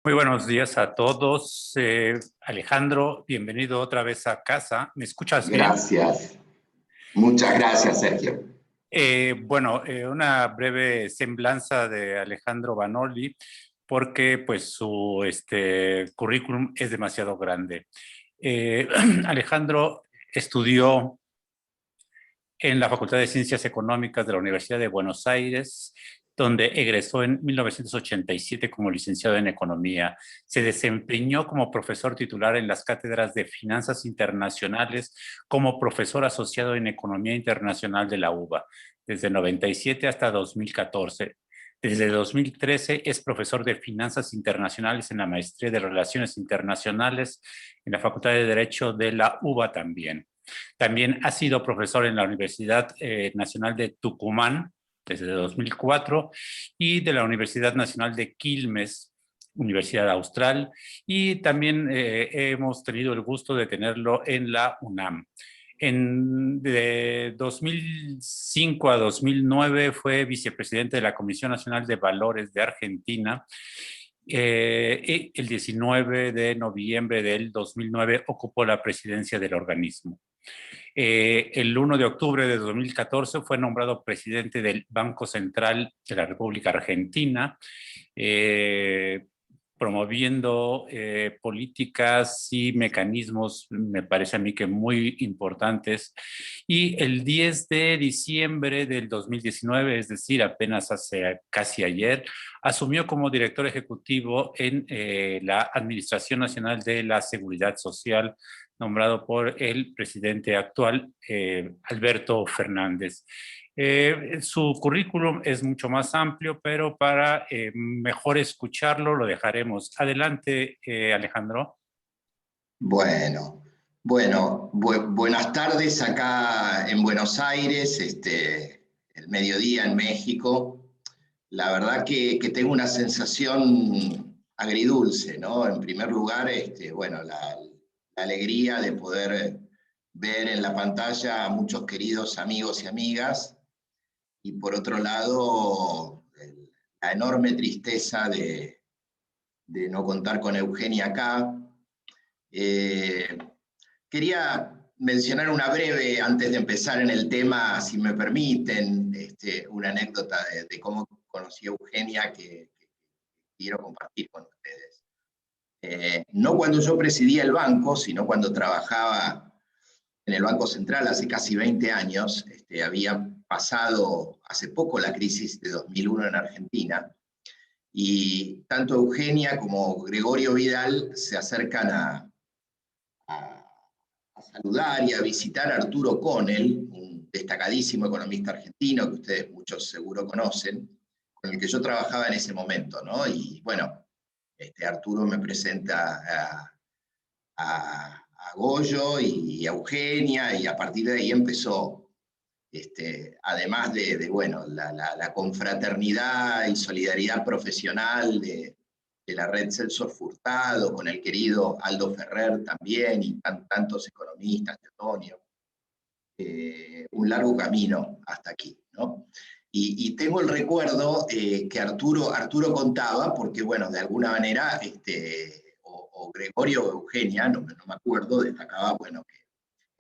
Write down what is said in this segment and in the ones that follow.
Muy buenos días a todos. Alejandro, bienvenido otra vez a casa. ¿Me escuchas bien? Gracias. Muchas gracias, Sergio. Una breve semblanza de Alejandro Banoli, porque pues su currículum es demasiado grande. Alejandro estudió en la Facultad de Ciencias Económicas de la Universidad de Buenos Aires, donde egresó en 1987 como licenciado en Economía. Se desempeñó como profesor titular en las cátedras de Finanzas Internacionales, como profesor asociado en Economía Internacional de la UBA, desde 97 hasta 2014. Desde 2013 es profesor de Finanzas Internacionales en la Maestría de Relaciones Internacionales en la Facultad de Derecho de la UBA también. También ha sido profesor en la Universidad Nacional de Tucumán desde 2004 y de la Universidad Nacional de Quilmes, Universidad Austral, y también hemos tenido el gusto de tenerlo en la UNAM. De 2005 a 2009 fue vicepresidente de la Comisión Nacional de Valores de Argentina. El 19 de noviembre del 2009 ocupó la presidencia del organismo. El 1 de octubre de 2014 fue nombrado presidente del Banco Central de la República Argentina, eh, promoviendo políticas y mecanismos, me parece a mí que muy importantes. Y el 10 de diciembre del 2019, es decir, apenas hace casi ayer, asumió como director ejecutivo en la Administración Nacional de la Seguridad Social, nombrado por el presidente actual, Alberto Fernández. Su currículum es mucho más amplio, pero para mejor escucharlo lo dejaremos. Adelante, Alejandro. Buenas tardes acá en Buenos Aires, el mediodía en México. La verdad que tengo una sensación agridulce, ¿no? En primer lugar, la alegría de poder ver en la pantalla a muchos queridos amigos y amigas, y por otro lado, la enorme tristeza de no contar con Eugenia acá. Eh, Quería mencionar una breve, antes de empezar en el tema, si me permiten, una anécdota de cómo conocí a Eugenia que quiero compartir con ustedes. No cuando yo presidía el banco, sino cuando trabajaba en el Banco Central hace casi 20 años. Había pasado hace poco la crisis de 2001 en Argentina, y tanto Eugenia como Gregorio Vidal se acercan a saludar y a visitar a Arturo Conel, un destacadísimo economista argentino que ustedes muchos seguro conocen, con el que yo trabajaba en ese momento, ¿no? Y bueno, Arturo me presenta a Goyo y a Eugenia, y a partir de ahí empezó, además bueno, la confraternidad y solidaridad profesional de la red Celso Furtado, con el querido Aldo Ferrer también, y tantos economistas, Antonio. Un largo camino hasta aquí, ¿no? Y tengo el recuerdo que Arturo contaba, porque bueno, de alguna manera, o Gregorio o Eugenia, no me acuerdo, destacaba, bueno, que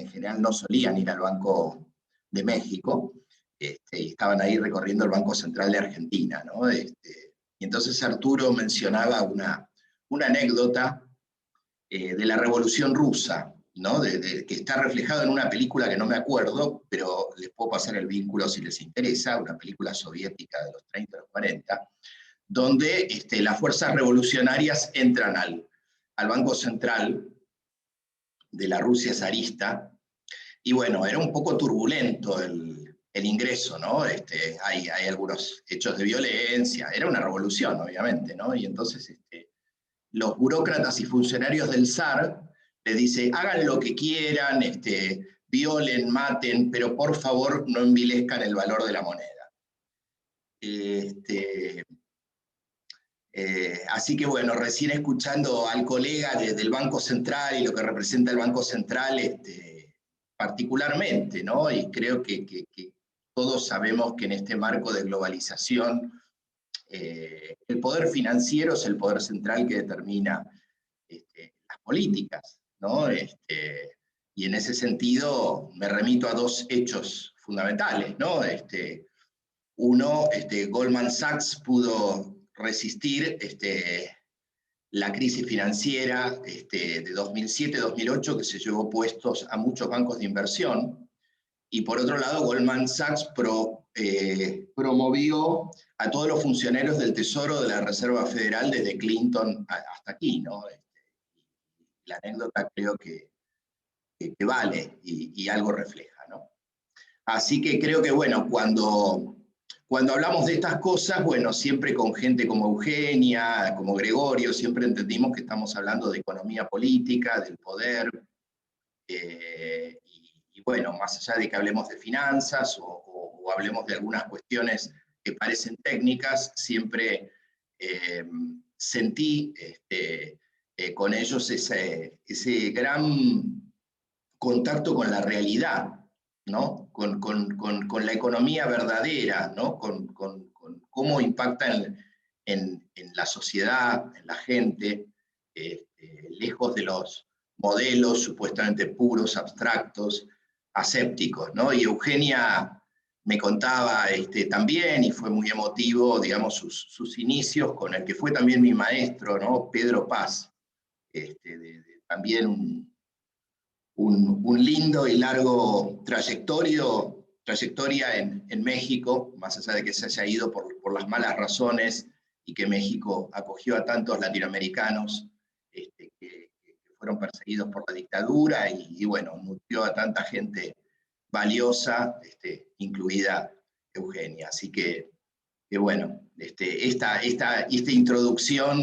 en general no solían ir al Banco de México, y estaban ahí recorriendo el Banco Central de Argentina, ¿no? Y entonces Arturo mencionaba una anécdota de la Revolución Rusa, ¿no? Que está reflejado en una película que no me acuerdo, pero les puedo pasar el vínculo si les interesa, una película soviética de los 30 o los 40, donde las fuerzas revolucionarias entran al Banco Central de la Rusia zarista, y bueno, era un poco turbulento el ingreso, ¿no? Hay algunos hechos de violencia, era una revolución, obviamente, ¿no? Y entonces los burócratas y funcionarios del zar les dice: hagan lo que quieran, violen, maten, pero por favor no envilezcan el valor de la moneda. Así que bueno, recién escuchando al colega del Banco Central y lo que representa el Banco Central, particularmente, ¿no? Y creo que todos sabemos que en este marco de globalización el poder financiero es el poder central que determina las políticas, ¿no? Y en ese sentido me remito a dos hechos fundamentales, ¿no? Uno, Goldman Sachs pudo resistir la crisis financiera de 2007-2008 que se llevó puestos a muchos bancos de inversión, y por otro lado Goldman Sachs promovió a todos los funcionarios del Tesoro de la Reserva Federal desde Clinton hasta aquí, ¿no? La anécdota creo que vale y algo refleja, ¿no? Así que creo que, bueno, cuando hablamos de estas cosas, bueno, siempre con gente como Eugenia, como Gregorio, siempre entendimos que estamos hablando de economía política, del poder, y bueno, más allá de que hablemos de finanzas o hablemos de algunas cuestiones que parecen técnicas, siempre sentí con ellos ese gran contacto con la realidad, ¿no? Con la economía verdadera, ¿no? Con cómo impacta en la sociedad, en la gente, lejos de los modelos supuestamente puros, abstractos, asépticos, ¿no? Y Eugenia me contaba también, y fue muy emotivo, digamos, sus inicios con el que fue también mi maestro, ¿no? Pedro Paz, también un lindo y largo trayectoria en México, más allá de que se haya ido por las malas razones y que México acogió a tantos latinoamericanos que fueron perseguidos por la dictadura y bueno, nutrió a tanta gente valiosa, incluida Eugenia. Así que bueno, esta introducción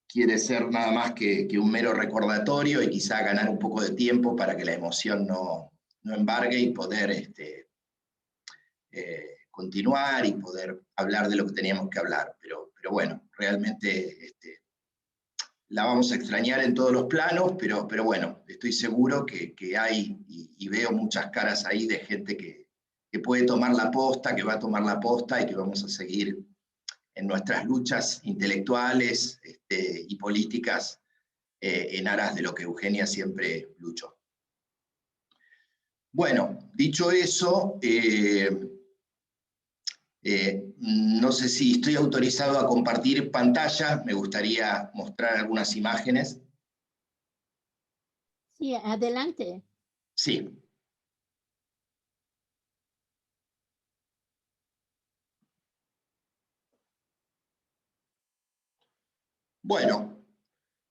quiere ser nada más que un mero recordatorio y quizá ganar un poco de tiempo para que la emoción no embargue y poder continuar y poder hablar de lo que teníamos que hablar. Pero bueno, realmente la vamos a extrañar en todos los planos, pero bueno, estoy seguro que hay, y veo muchas caras ahí de gente que puede tomar la posta, que va a tomar la posta y que vamos a seguir en nuestras luchas intelectuales y políticas en aras de lo que Eugenia siempre luchó. Bueno, dicho eso, no sé si estoy autorizado a compartir pantalla, me gustaría mostrar algunas imágenes. Sí, adelante. Sí. Bueno,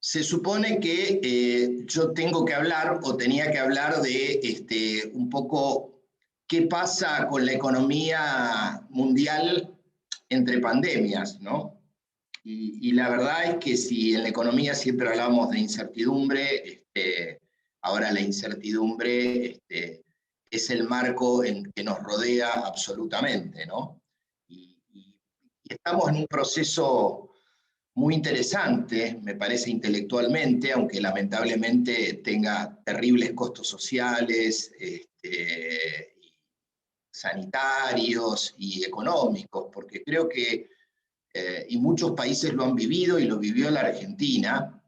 se supone que yo tengo que hablar o tenía que hablar de un poco qué pasa con la economía mundial entre pandemias, ¿no? Y la verdad es que si en la economía siempre hablamos de incertidumbre, ahora la incertidumbre es el marco en que nos rodea absolutamente, ¿no? Y estamos en un proceso muy interesante, me parece intelectualmente, aunque lamentablemente tenga terribles costos sociales, sanitarios y económicos, porque creo que, y muchos países lo han vivido y lo vivió la Argentina,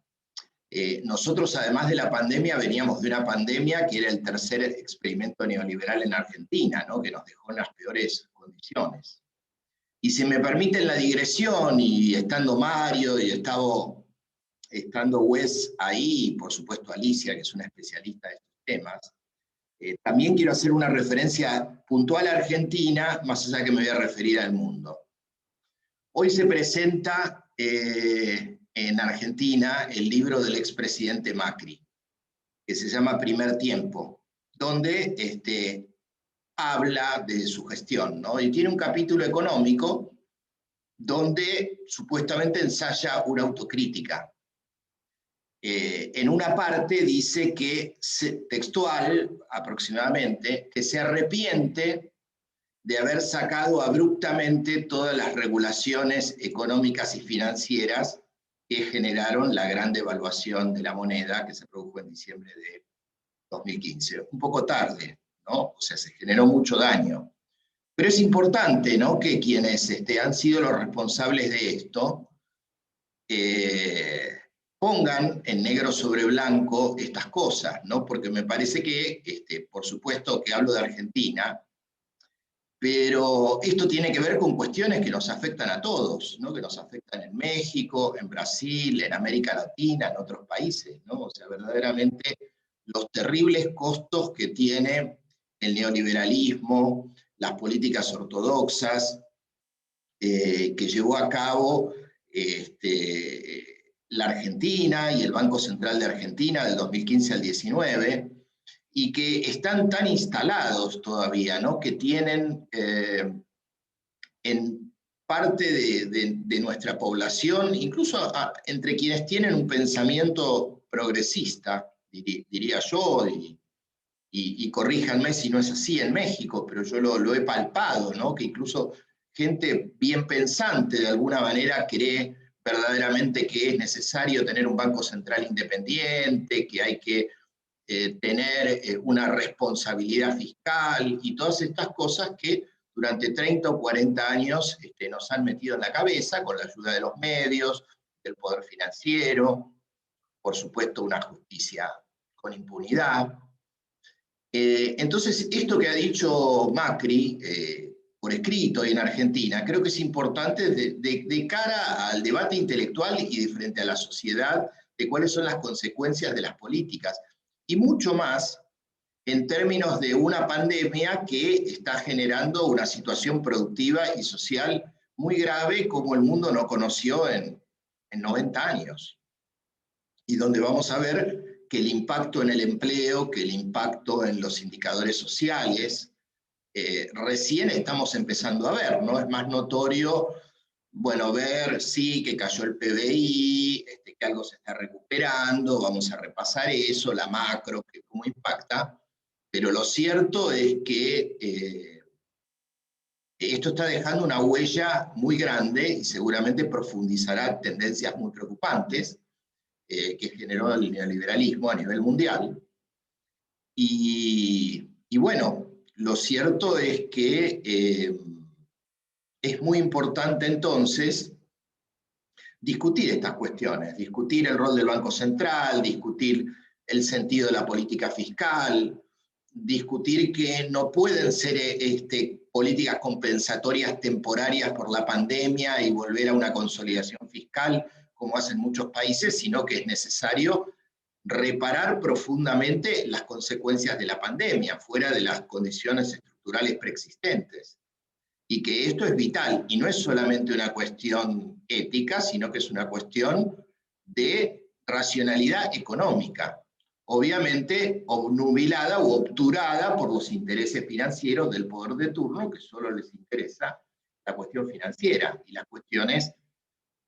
nosotros además de la pandemia veníamos de una pandemia que era el tercer experimento neoliberal en Argentina, ¿no? Que nos dejó en las peores condiciones. Y si me permiten la digresión, y estando Mario y estando Wes ahí, y por supuesto Alicia, que es una especialista de estos temas, también quiero hacer una referencia puntual a Argentina, más allá que me voy a referir al mundo. Hoy se presenta en Argentina el libro del expresidente Macri, que se llama Primer Tiempo, donde habla de su gestión, ¿no? Y tiene un capítulo económico donde supuestamente ensaya una autocrítica. En una parte dice que, textual aproximadamente, que se arrepiente de haber sacado abruptamente todas las regulaciones económicas y financieras que generaron la gran devaluación de la moneda que se produjo en diciembre de 2015. Un poco tarde, ¿no? O sea, se generó mucho daño. Pero es importante, ¿no?, que quienes han sido los responsables de esto pongan en negro sobre blanco estas cosas, ¿no? Porque me parece que, por supuesto que hablo de Argentina, pero esto tiene que ver con cuestiones que nos afectan a todos, ¿no? Que nos afectan en México, en Brasil, en América Latina, en otros países, ¿no? O sea, verdaderamente los terribles costos que tiene el neoliberalismo, las políticas ortodoxas que llevó a cabo la Argentina y el Banco Central de Argentina del 2015 al 19, y que están tan instalados todavía, ¿no?, que tienen en parte de nuestra población, incluso entre quienes tienen un pensamiento progresista, diría yo, y corríjanme si no es así en México, pero yo lo he palpado, ¿no?, que incluso gente bien pensante de alguna manera cree verdaderamente que es necesario tener un banco central independiente, que hay que tener una responsabilidad fiscal y todas estas cosas que durante 30 o 40 años nos han metido en la cabeza con la ayuda de los medios, del poder financiero, por supuesto una justicia con impunidad. Entonces, esto que ha dicho Macri por escrito y en Argentina, creo que es importante de cara al debate intelectual y de frente a la sociedad, de cuáles son las consecuencias de las políticas. Y mucho más en términos de una pandemia que está generando una situación productiva y social muy grave como el mundo no conoció en 90 años. Y donde vamos a ver que el impacto en el empleo, que el impacto en los indicadores sociales, recién estamos empezando a ver, ¿no? Es más notorio, bueno, ver, sí, que cayó el PBI, que algo se está recuperando, vamos a repasar eso, la macro, que cómo impacta, pero lo cierto es que esto está dejando una huella muy grande y seguramente profundizará tendencias muy preocupantes que generó el neoliberalismo a nivel mundial. Y bueno, lo cierto es que es muy importante entonces discutir estas cuestiones, discutir el rol del Banco Central, discutir el sentido de la política fiscal, discutir que no pueden ser políticas compensatorias temporarias por la pandemia y volver a una consolidación fiscal como hacen muchos países, sino que es necesario reparar profundamente las consecuencias de la pandemia, fuera de las condiciones estructurales preexistentes. Y que esto es vital, y no es solamente una cuestión ética, sino que es una cuestión de racionalidad económica, obviamente obnubilada o obturada por los intereses financieros del poder de turno, que solo les interesa la cuestión financiera y las cuestiones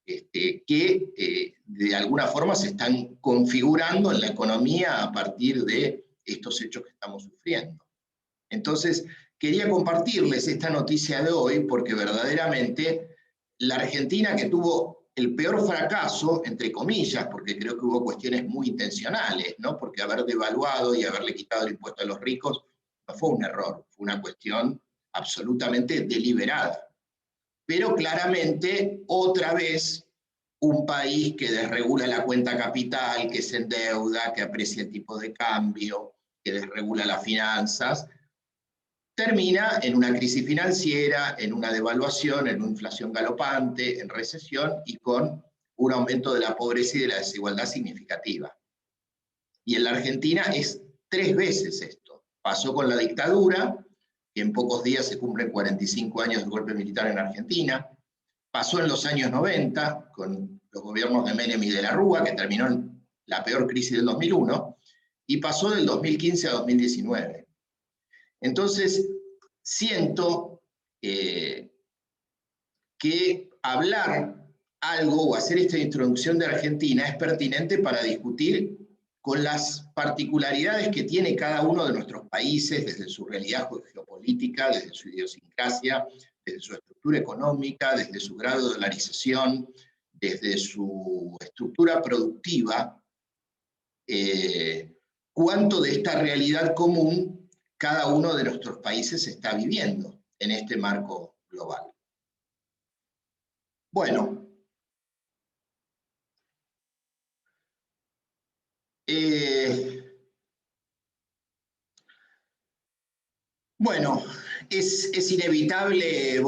que de alguna forma se están configurando en la economía a partir de estos hechos que estamos sufriendo. Entonces, quería compartirles esta noticia de hoy porque verdaderamente la Argentina, que tuvo el peor fracaso, entre comillas, porque creo que hubo cuestiones muy intencionales, ¿no? Porque haber devaluado y haberle quitado el impuesto a los ricos no fue un error, fue una cuestión absolutamente deliberada. Pero claramente, otra vez, un país que desregula la cuenta capital, que se endeuda, que aprecia el tipo de cambio, que desregula las finanzas, termina en una crisis financiera, en una devaluación, en una inflación galopante, en recesión y con un aumento de la pobreza y de la desigualdad significativa. Y en la Argentina es 3 veces esto. Pasó con la dictadura, que en pocos días se cumplen 45 años del golpe militar en Argentina. Pasó en los años 90, con los gobiernos de Menem y de la Rúa, que terminó en la peor crisis del 2001, y pasó del 2015 a 2019. Entonces, siento que hablar algo o hacer esta introducción de Argentina es pertinente para discutir con las particularidades que tiene cada uno de nuestros países, desde su realidad geopolítica, desde su idiosincrasia, desde su estructura económica, desde su grado de dolarización, desde su estructura productiva, cuánto de esta realidad común cada uno de nuestros países está viviendo. en este marco global. Bueno, es inevitable,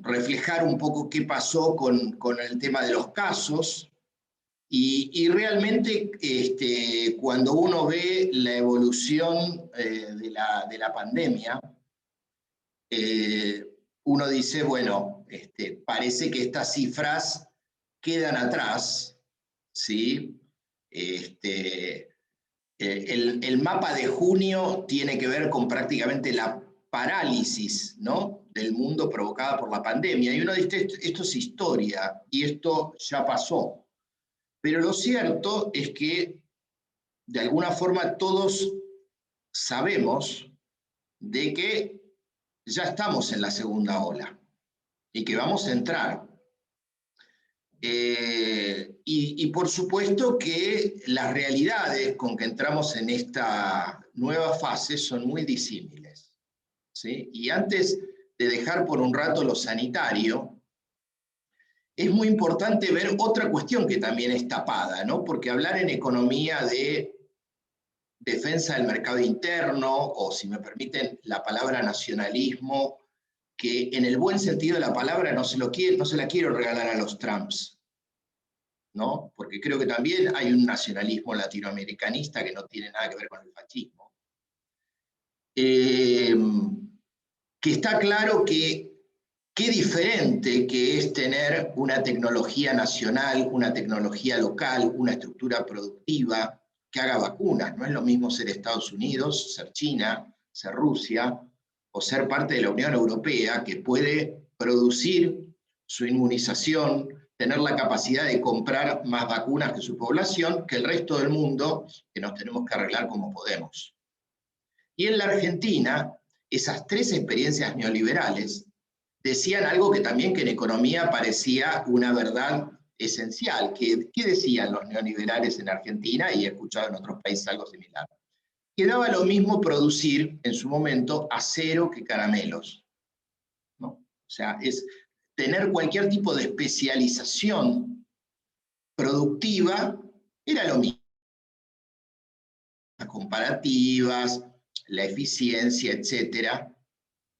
reflejar un poco qué pasó con el tema de los casos, y realmente cuando uno ve la evolución de la pandemia, uno dice, parece que estas cifras quedan atrás, ¿sí? El mapa de junio tiene que ver con prácticamente la parálisis, ¿no?, del mundo provocada por la pandemia. Y uno dice, esto es historia y esto ya pasó. Pero lo cierto es que, de alguna forma, todos sabemos de que ya estamos en la segunda ola y que vamos a entrar. Y por supuesto que las realidades con que entramos en esta nueva fase son muy disímiles, ¿sí? Y antes de dejar por un rato lo sanitario, es muy importante ver otra cuestión que también es tapada, ¿no? Porque hablar en economía de defensa del mercado interno, o si me permiten la palabra nacionalismo, que en el buen sentido de la palabra no se la quiero regalar a los Trumps, ¿no? Porque creo que también hay un nacionalismo latinoamericanista que no tiene nada que ver con el fascismo. Que está claro que qué diferente que es tener una tecnología nacional, una tecnología local, una estructura productiva que haga vacunas. No es lo mismo ser Estados Unidos, ser China, ser Rusia, o ser parte de la Unión Europea, que puede producir su inmunización, tener la capacidad de comprar más vacunas que su población, que el resto del mundo, que nos tenemos que arreglar como podemos. Y en la Argentina, esas tres experiencias neoliberales decían algo que también que en economía parecía una verdad esencial. ¿Qué decían los neoliberales en Argentina? Y he escuchado en otros países algo similar. Que daba lo mismo producir en su momento acero que caramelos, ¿no? O sea, es tener cualquier tipo de especialización productiva, era lo mismo. Las comparativas, la eficiencia, etcétera.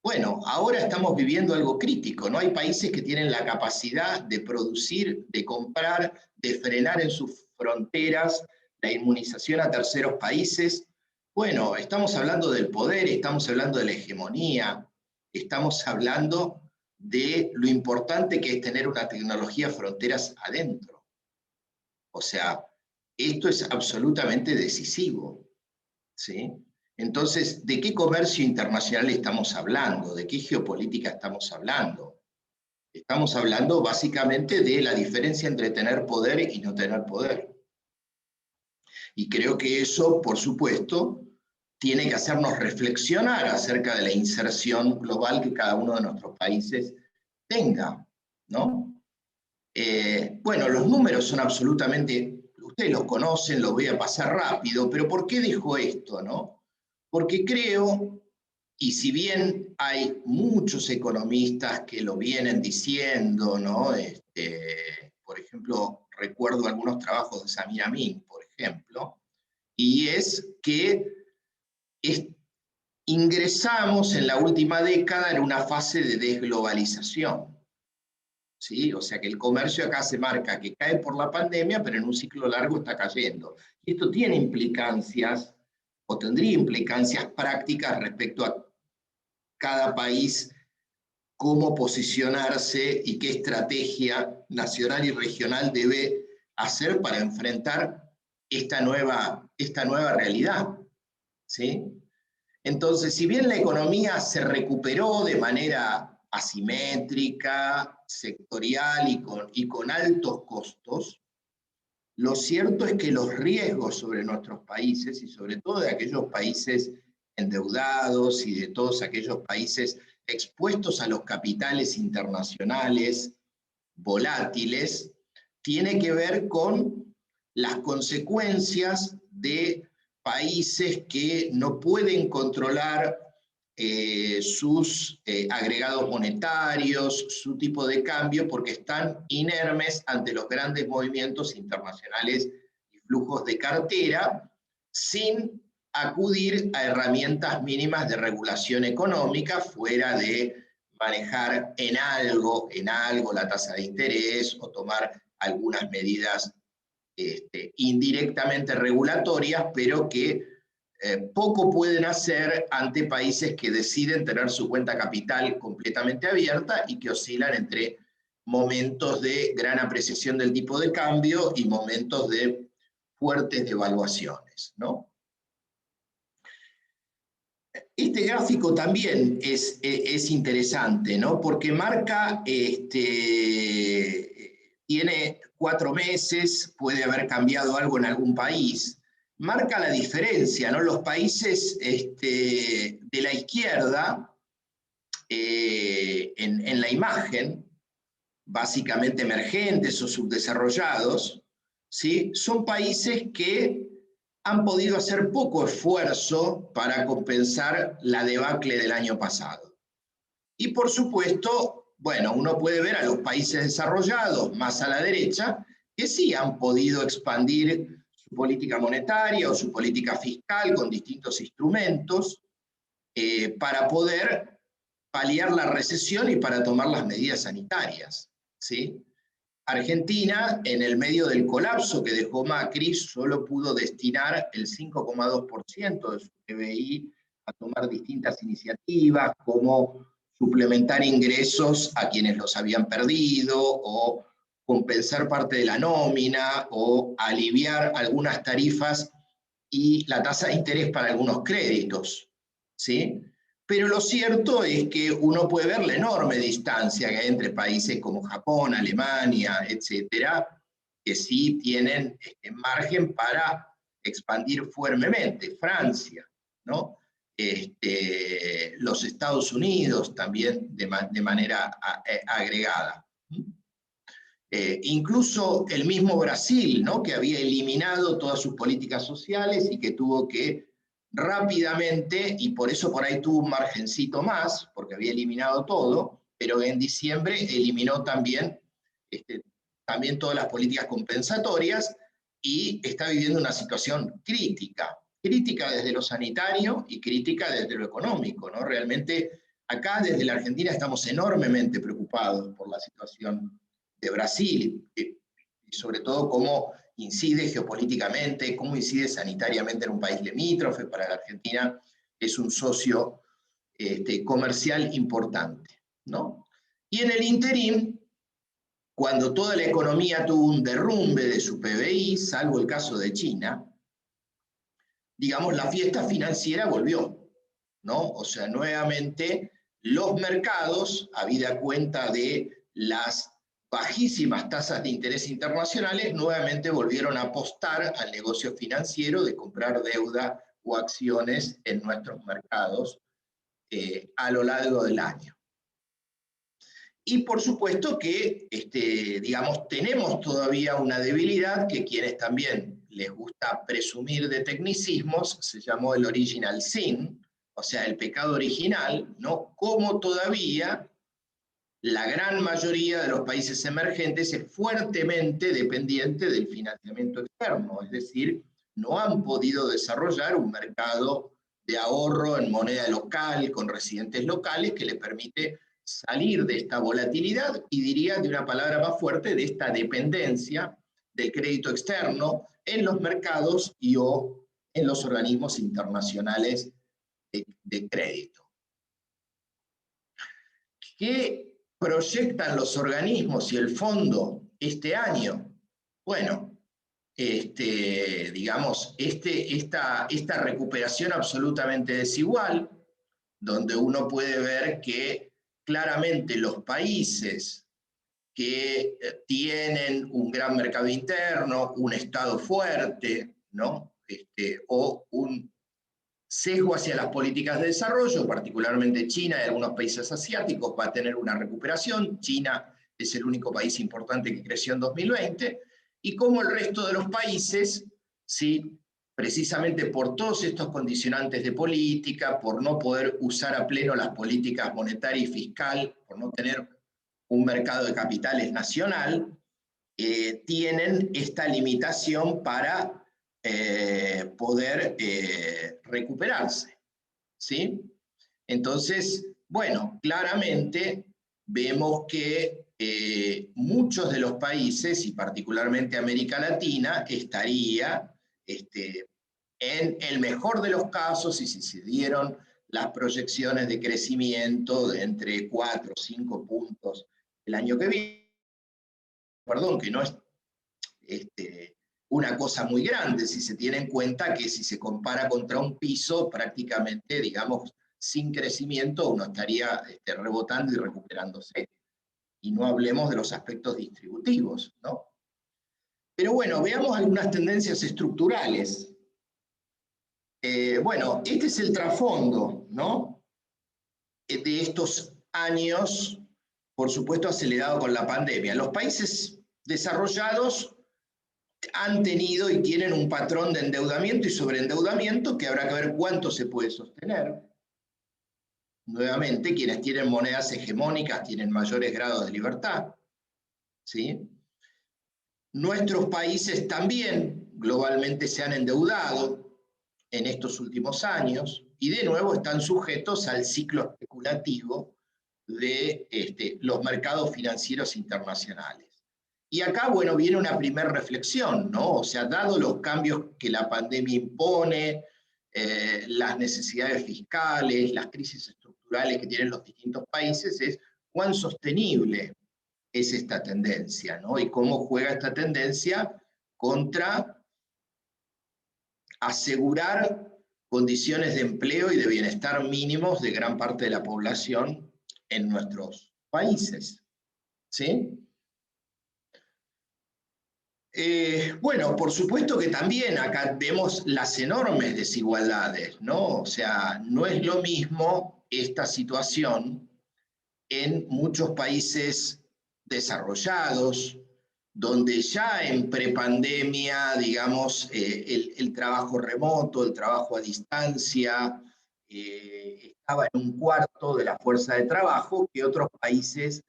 Bueno, ahora estamos viviendo algo crítico, ¿no? Hay países que tienen la capacidad de producir, de comprar, de frenar en sus fronteras la inmunización a terceros países. Bueno, estamos hablando del poder, estamos hablando de la hegemonía, estamos hablando de lo importante que es tener una tecnología fronteras adentro. O sea, esto es absolutamente decisivo, ¿sí? Entonces, ¿de qué comercio internacional estamos hablando? ¿De qué geopolítica estamos hablando? Estamos hablando básicamente de la diferencia entre tener poder y no tener poder. Y creo que eso, por supuesto, tiene que hacernos reflexionar acerca de la inserción global que cada uno de nuestros países tenga, ¿no? Bueno, los números son absolutamente, ustedes los conocen, los voy a pasar rápido, pero ¿por qué dejo esto, no? Porque creo, y si bien hay muchos economistas que lo vienen diciendo, ¿no? Por ejemplo, recuerdo algunos trabajos de Samir Amin, por ejemplo, y es que ingresamos en la última década en una fase de desglobalización, ¿sí? O sea que el comercio acá se marca que cae por la pandemia, pero en un ciclo largo está cayendo. Y esto tiene implicancias, o tendría implicancias prácticas respecto a cada país, cómo posicionarse y qué estrategia nacional y regional debe hacer para enfrentar esta nueva realidad, ¿sí? Entonces, si bien la economía se recuperó de manera asimétrica, sectorial y con altos costos, lo cierto es que los riesgos sobre nuestros países, y sobre todo de aquellos países endeudados y de todos aquellos países expuestos a los capitales internacionales volátiles, tiene que ver con las consecuencias de países que no pueden controlar sus agregados monetarios, su tipo de cambio, porque están inermes ante los grandes movimientos internacionales y flujos de cartera, sin acudir a herramientas mínimas de regulación económica fuera de manejar en algo la tasa de interés o tomar algunas medidas indirectamente regulatorias, pero que poco pueden hacer ante países que deciden tener su cuenta capital completamente abierta y que oscilan entre momentos de gran apreciación del tipo de cambio y momentos de fuertes devaluaciones, ¿no? Este gráfico también es interesante, ¿no? Porque marca, tiene 4 meses, puede haber cambiado algo en algún país, marca la diferencia, ¿no? Los países de la izquierda, en la imagen, básicamente emergentes o subdesarrollados, ¿sí? Son países que han podido hacer poco esfuerzo para compensar la debacle del año pasado. Y por supuesto, bueno, uno puede ver a los países desarrollados, más a la derecha, que sí han podido expandir su política monetaria o su política fiscal con distintos instrumentos para poder paliar la recesión y para tomar las medidas sanitarias, ¿sí? Argentina, en el medio del colapso que dejó Macri, solo pudo destinar el 5,2% de su PBI a tomar distintas iniciativas, como suplementar ingresos a quienes los habían perdido, o compensar parte de la nómina, o aliviar algunas tarifas y la tasa de interés para algunos créditos, ¿sí? Pero lo cierto es que uno puede ver la enorme distancia que hay entre países como Japón, Alemania, etcétera, que sí tienen margen para expandir fuertemente. Francia, ¿no? Los Estados Unidos también de manera agregada. Incluso el mismo Brasil, ¿no? Que había eliminado todas sus políticas sociales y que tuvo que rápidamente, y por eso por ahí tuvo un margencito más, porque había eliminado todo, pero en diciembre eliminó también, también todas las políticas compensatorias y está viviendo una situación crítica, crítica desde lo sanitario y crítica desde lo económico, ¿no? Realmente acá desde la Argentina estamos enormemente preocupados por la situación de Brasil, y sobre todo cómo incide geopolíticamente, cómo incide sanitariamente en un país limítrofe. Para la Argentina es un socio comercial importante, ¿no? Y en el interín, cuando toda la economía tuvo un derrumbe de su PBI, salvo el caso de China, digamos, la fiesta financiera volvió, ¿no? O sea, nuevamente los mercados, habida cuenta de las bajísimas tasas de interés internacionales, nuevamente volvieron a apostar al negocio financiero de comprar deuda o acciones en nuestros mercados a lo largo del año. Y por supuesto que, digamos, tenemos todavía una debilidad que quienes también les gusta presumir de tecnicismos, se llamó el original sin, o sea, el pecado original, ¿no? Como todavía la gran mayoría de los países emergentes es fuertemente dependiente del financiamiento externo, es decir, no han podido desarrollar un mercado de ahorro en moneda local, con residentes locales, que le permite salir de esta volatilidad y diría de una palabra más fuerte, de esta dependencia del crédito externo en los mercados y o en los organismos internacionales de crédito. ¿Qué proyectan los organismos y el fondo este año? Bueno, digamos, esta recuperación absolutamente desigual, donde uno puede ver que claramente los países que tienen un gran mercado interno, un Estado fuerte, ¿no? O un sesgo hacia las políticas de desarrollo, particularmente China y algunos países asiáticos, va a tener una recuperación. China es el único país importante que creció en 2020, y como el resto de los países, ¿sí? precisamente por todos estos condicionantes de política, por no poder usar a pleno las políticas monetaria y fiscal, por no tener un mercado de capitales nacional, tienen esta limitación para poder recuperarse, ¿sí? Entonces, bueno, claramente vemos que muchos de los países, y particularmente América Latina, estaría en el mejor de los casos, y si se dieron las proyecciones de crecimiento de entre 4 o 5 puntos el año que viene, perdón, que no es una cosa muy grande, si se tiene en cuenta que si se compara contra un piso, prácticamente, digamos, sin crecimiento, uno estaría rebotando y recuperándose. Y no hablemos de los aspectos distributivos, ¿no? Pero bueno, veamos algunas tendencias estructurales. Bueno, este es el trasfondo, ¿no? De estos años, por supuesto, acelerado con la pandemia. Los países desarrollados han tenido y tienen un patrón de endeudamiento y sobreendeudamiento que habrá que ver cuánto se puede sostener. Nuevamente, quienes tienen monedas hegemónicas tienen mayores grados de libertad, ¿sí? Nuestros países también globalmente se han endeudado en estos últimos años y de nuevo están sujetos al ciclo especulativo de los mercados financieros internacionales. Y acá, bueno, viene una primera reflexión, ¿no? O sea, dado los cambios que la pandemia impone, las necesidades fiscales, las crisis estructurales que tienen los distintos países, es cuán sostenible es esta tendencia, ¿no? Y cómo juega esta tendencia contra asegurar condiciones de empleo y de bienestar mínimos de gran parte de la población en nuestros países, ¿sí? Bueno, por supuesto que también acá vemos las enormes desigualdades, ¿no? O sea, no es lo mismo esta situación en muchos países desarrollados, donde ya en prepandemia, digamos, el trabajo remoto, el trabajo a distancia, estaba en un cuarto de la fuerza de trabajo, que otros países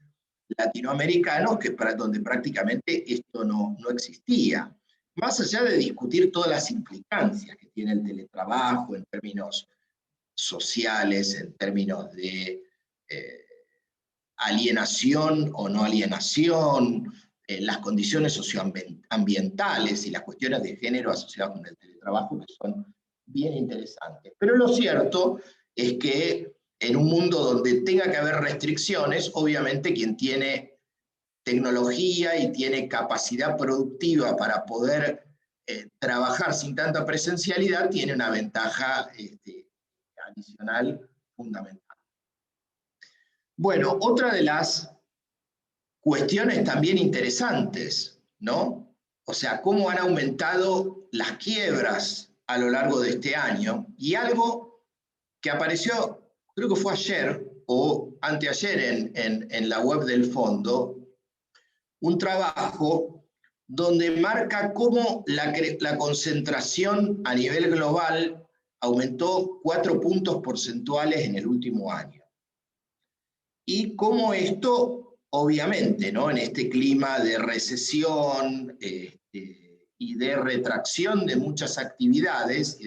latinoamericanos donde prácticamente esto no existía. Más allá de discutir todas las implicancias que tiene el teletrabajo en términos sociales, en términos de alienación o no alienación, las condiciones socioambientales y las cuestiones de género asociadas con el teletrabajo, que son bien interesantes. Pero lo cierto es que en un mundo donde tenga que haber restricciones, obviamente quien tiene tecnología y tiene capacidad productiva para poder trabajar sin tanta presencialidad, tiene una ventaja adicional fundamental. Bueno, otra de las cuestiones también interesantes, ¿no? O sea, cómo han aumentado las quiebras a lo largo de este año, y algo que apareció, creo que fue ayer o anteayer en la web del fondo, un trabajo donde marca cómo la concentración a nivel global aumentó 4 puntos porcentuales en el último año. Y cómo esto, obviamente, ¿no? En este clima de recesión y de retracción de muchas actividades,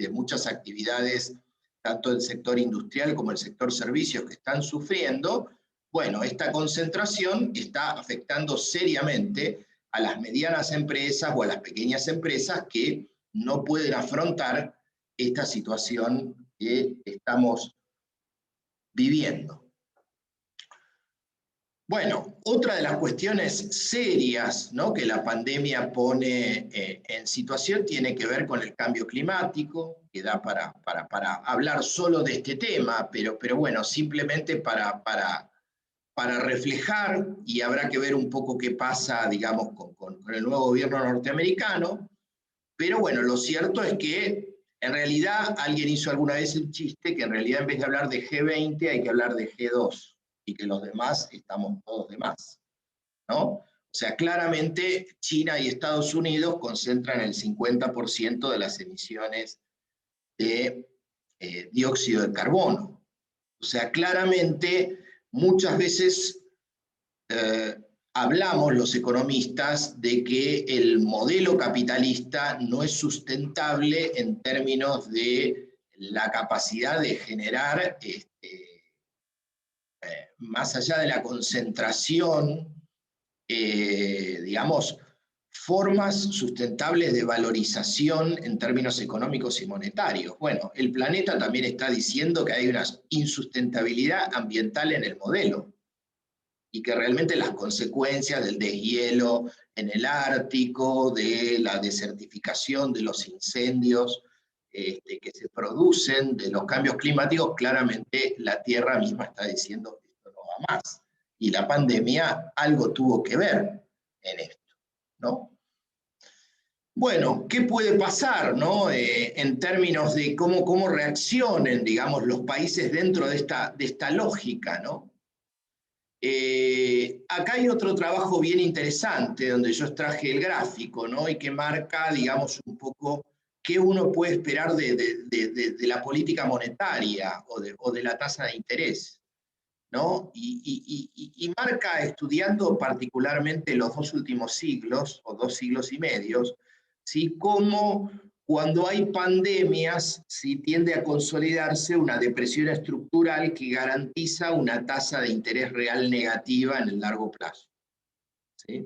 tanto del sector industrial como el sector servicios que están sufriendo, bueno, esta concentración está afectando seriamente a las medianas empresas o a las pequeñas empresas que no pueden afrontar esta situación que estamos viviendo. Bueno, otra de las cuestiones serias, ¿no?, que la pandemia pone en situación tiene que ver con el cambio climático, que da para hablar solo de este tema, pero bueno, simplemente para reflejar, y habrá que ver un poco qué pasa, digamos, con el nuevo gobierno norteamericano, pero bueno, lo cierto es que en realidad alguien hizo alguna vez el chiste que en realidad en vez de hablar de G20 hay que hablar de G2, y que los demás estamos todos de más, ¿no? O O sea, claramente China y Estados Unidos concentran el 50% de las emisiones de dióxido de carbono. O sea, claramente muchas veces hablamos los economistas de que el modelo capitalista no es sustentable en términos de la capacidad de generar, más allá de la concentración, digamos, formas sustentables de valorización en términos económicos y monetarios. Bueno, el planeta también está diciendo que hay una insustentabilidad ambiental en el modelo y que realmente las consecuencias del deshielo en el Ártico, de la desertificación, de los incendios que se producen, de los cambios climáticos, claramente la Tierra misma está diciendo que esto no va más. Y la pandemia algo tuvo que ver en esto, ¿no? Bueno, ¿qué puede pasar, ¿no? En términos de cómo reaccionen, digamos, los países dentro de esta lógica, ¿no? Acá hay otro trabajo bien interesante, donde yo extraje el gráfico, ¿no? Y que marca, digamos, un poco qué uno puede esperar de la política monetaria o de la tasa de interés, ¿no? Y marca, estudiando particularmente los 2 últimos siglos, o 2 siglos y medios, ¿sí? Cómo cuando hay pandemias, ¿sí? Tiende a consolidarse una depresión estructural que garantiza una tasa de interés real negativa en el largo plazo, ¿sí?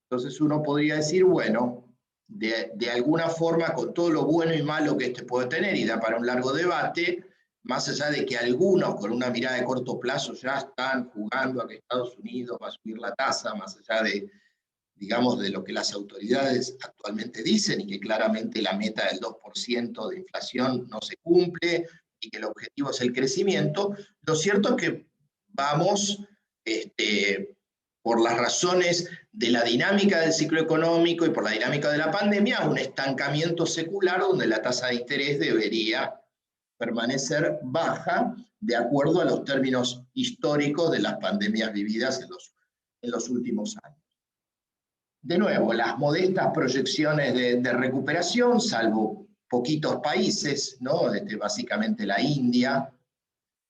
Entonces uno podría decir, bueno, de alguna forma, con todo lo bueno y malo que puede tener, y da para un largo debate, más allá de que algunos con una mirada de corto plazo ya están jugando a que Estados Unidos va a subir la tasa, más allá de, digamos, de lo que las autoridades actualmente dicen, y que claramente la meta del 2% de inflación no se cumple, y que el objetivo es el crecimiento, lo cierto es que vamos, por las razones de la dinámica del ciclo económico y por la dinámica de la pandemia, a un estancamiento secular donde la tasa de interés debería permanecer baja de acuerdo a los términos históricos de las pandemias vividas en los últimos años. De nuevo, las modestas proyecciones de recuperación, salvo poquitos países, ¿no? Básicamente la India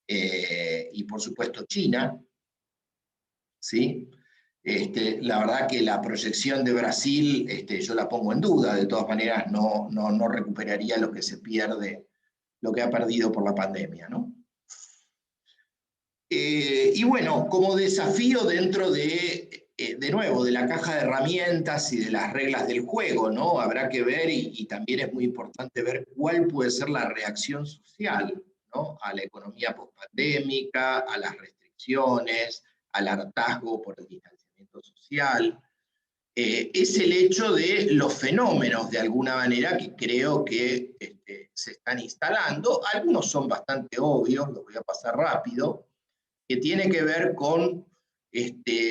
y por supuesto China, ¿sí? La verdad que la proyección de Brasil yo la pongo en duda, de todas maneras no recuperaría lo que se pierde, lo que ha perdido por la pandemia, ¿no? Y bueno, como desafío dentro de nuevo, de la caja de herramientas y de las reglas del juego, ¿no? Habrá que ver, y también es muy importante ver cuál puede ser la reacción social, ¿no? A la economía postpandémica, a las restricciones, al hartazgo por el distanciamiento social. Es el hecho de los fenómenos, de alguna manera, que creo que se están instalando. Algunos son bastante obvios, los voy a pasar rápido, que tiene que ver con,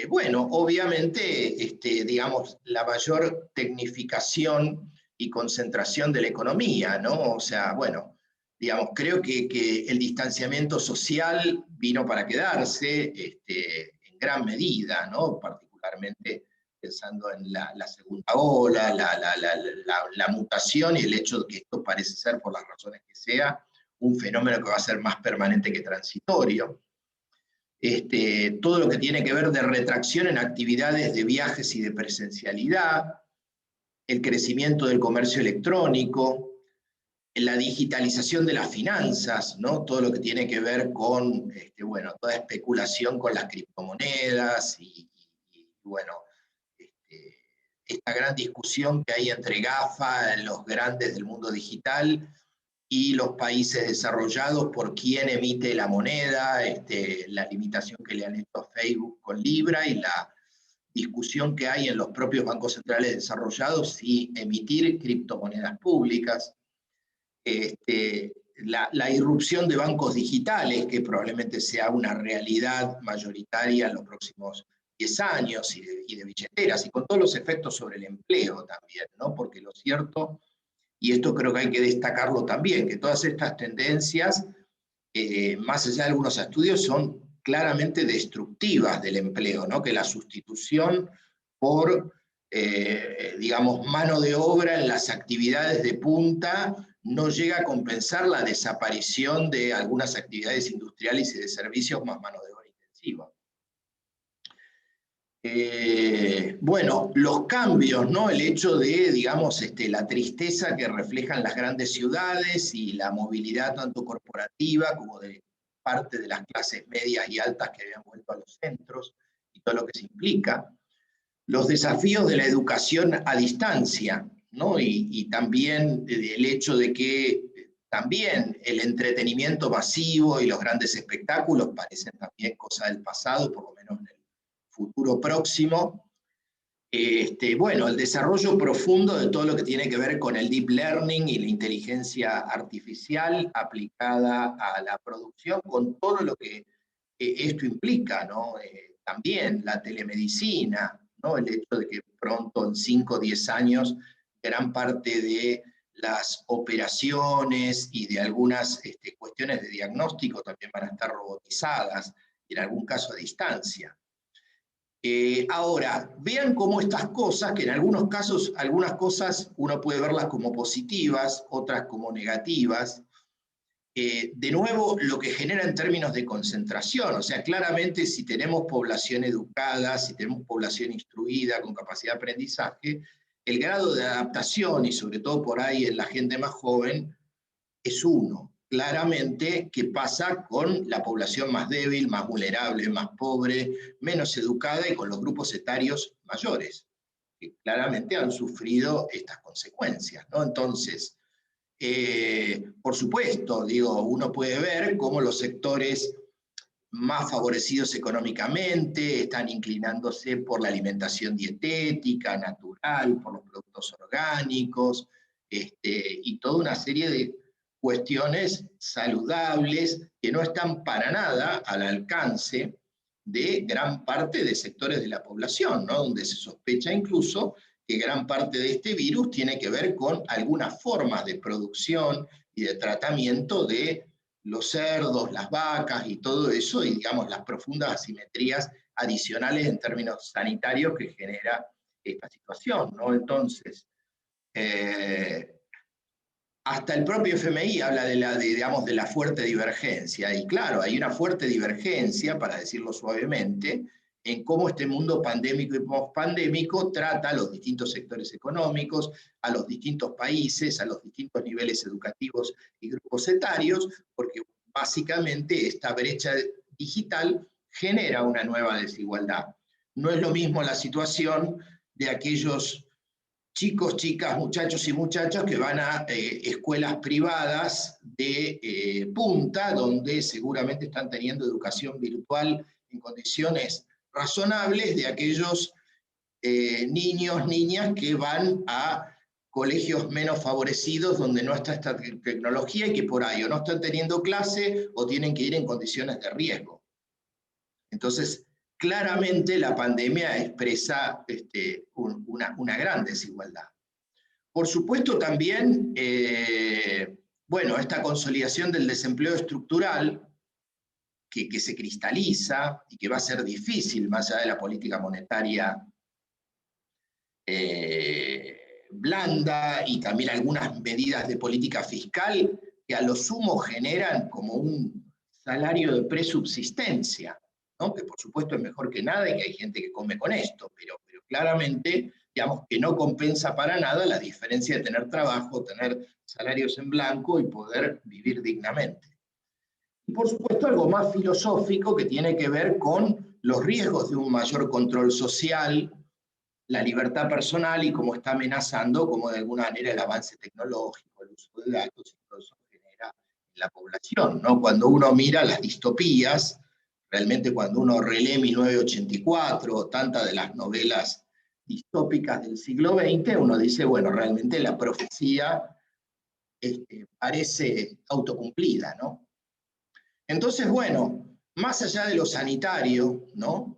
bueno, obviamente, digamos, la mayor tecnificación y concentración de la economía, ¿no? O sea, bueno, digamos, creo que el distanciamiento social vino para quedarse en gran medida, ¿no? Particularmente pensando en la segunda ola, la mutación y el hecho de que esto parece ser, por las razones que sea, un fenómeno que va a ser más permanente que transitorio. Todo lo que tiene que ver de retracción en actividades de viajes y de presencialidad, el crecimiento del comercio electrónico, la digitalización de las finanzas, ¿no? Todo lo que tiene que ver con, bueno, toda especulación con las criptomonedas y bueno, esta gran discusión que hay entre GAFA, los grandes del mundo digital, y los países desarrollados por quién emite la moneda, la limitación que le han hecho a Facebook con Libra, y la discusión que hay en los propios bancos centrales desarrollados si emitir criptomonedas públicas, la irrupción de bancos digitales, que probablemente sea una realidad mayoritaria en los próximos 10 años, y de billeteras, y con todos los efectos sobre el empleo también, ¿no? Porque lo cierto, y esto creo que hay que destacarlo también, que todas estas tendencias, más allá de algunos estudios, son claramente destructivas del empleo, ¿no? Que la sustitución por, digamos, mano de obra en las actividades de punta, no llega a compensar la desaparición de algunas actividades industriales y de servicios más mano de obra intensiva. Bueno, los cambios, ¿no? El hecho de, digamos, la tristeza que reflejan las grandes ciudades y la movilidad tanto corporativa como de parte de las clases medias y altas que habían vuelto a los centros y todo lo que se implica. Los desafíos de la educación a distancia, ¿no? Y también el hecho de que también el entretenimiento masivo y los grandes espectáculos parecen también cosa del pasado, por lo menos en el futuro próximo. Bueno, el desarrollo profundo de todo lo que tiene que ver con el deep learning y la inteligencia artificial aplicada a la producción, con todo lo que esto implica, ¿no? También la telemedicina, ¿no? El hecho de que pronto, en 5 o 10 años, gran parte de las operaciones y de algunas cuestiones de diagnóstico también van a estar robotizadas, y en algún caso a distancia. Ahora, vean cómo estas cosas, que en algunos casos, algunas cosas uno puede verlas como positivas, otras como negativas, de nuevo, lo que genera en términos de concentración, o sea, claramente si tenemos población educada, si tenemos población instruida, con capacidad de aprendizaje, el grado de adaptación, y sobre todo por ahí en la gente más joven, es 1. Claramente, ¿qué pasa con la población más débil, más vulnerable, más pobre, menos educada y con los grupos etarios mayores, que claramente han sufrido estas consecuencias, ¿no? Entonces, por supuesto, digo, uno puede ver cómo los sectores más favorecidos económicamente están inclinándose por la alimentación dietética, natural, por los productos orgánicos, y toda una serie de cuestiones saludables que no están para nada al alcance de gran parte de sectores de la población, ¿no? Donde se sospecha incluso que gran parte de este virus tiene que ver con algunas formas de producción y de tratamiento de los cerdos, las vacas y todo eso, y digamos las profundas asimetrías adicionales en términos sanitarios que genera esta situación, ¿no? Entonces, hasta el propio FMI habla digamos, de la fuerte divergencia, y claro, hay una fuerte divergencia, para decirlo suavemente, en cómo este mundo pandémico y pospandémico trata a los distintos sectores económicos, a los distintos países, a los distintos niveles educativos y grupos etarios, porque básicamente esta brecha digital genera una nueva desigualdad. No es lo mismo la situación de aquellos chicos, chicas, muchachos y muchachas que van a escuelas privadas de punta, donde seguramente están teniendo educación virtual en condiciones razonables, de aquellos niños, niñas que van a colegios menos favorecidos donde no está esta tecnología y que por ahí o no están teniendo clase o tienen que ir en condiciones de riesgo. Entonces, claramente la pandemia expresa una gran desigualdad. Por supuesto también, bueno, esta consolidación del desempleo estructural que se cristaliza y que va a ser difícil más allá de la política monetaria blanda y también algunas medidas de política fiscal que a lo sumo generan como un salario de presubsistencia, ¿no? Que por supuesto es mejor que nada y que hay gente que come con esto, pero claramente, digamos, que no compensa para nada la diferencia de tener trabajo, tener salarios en blanco y poder vivir dignamente. Y por supuesto algo más filosófico que tiene que ver con los riesgos de un mayor control social, la libertad personal y cómo está amenazando, como de alguna manera el avance tecnológico, el uso de datos y todo eso genera en la población, ¿no? Cuando uno mira las distopías, realmente cuando uno relee 1984 o tantas de las novelas distópicas del siglo XX, uno dice, bueno, realmente la profecía parece autocumplida, ¿no? Entonces, bueno, más allá de lo sanitario, ¿no?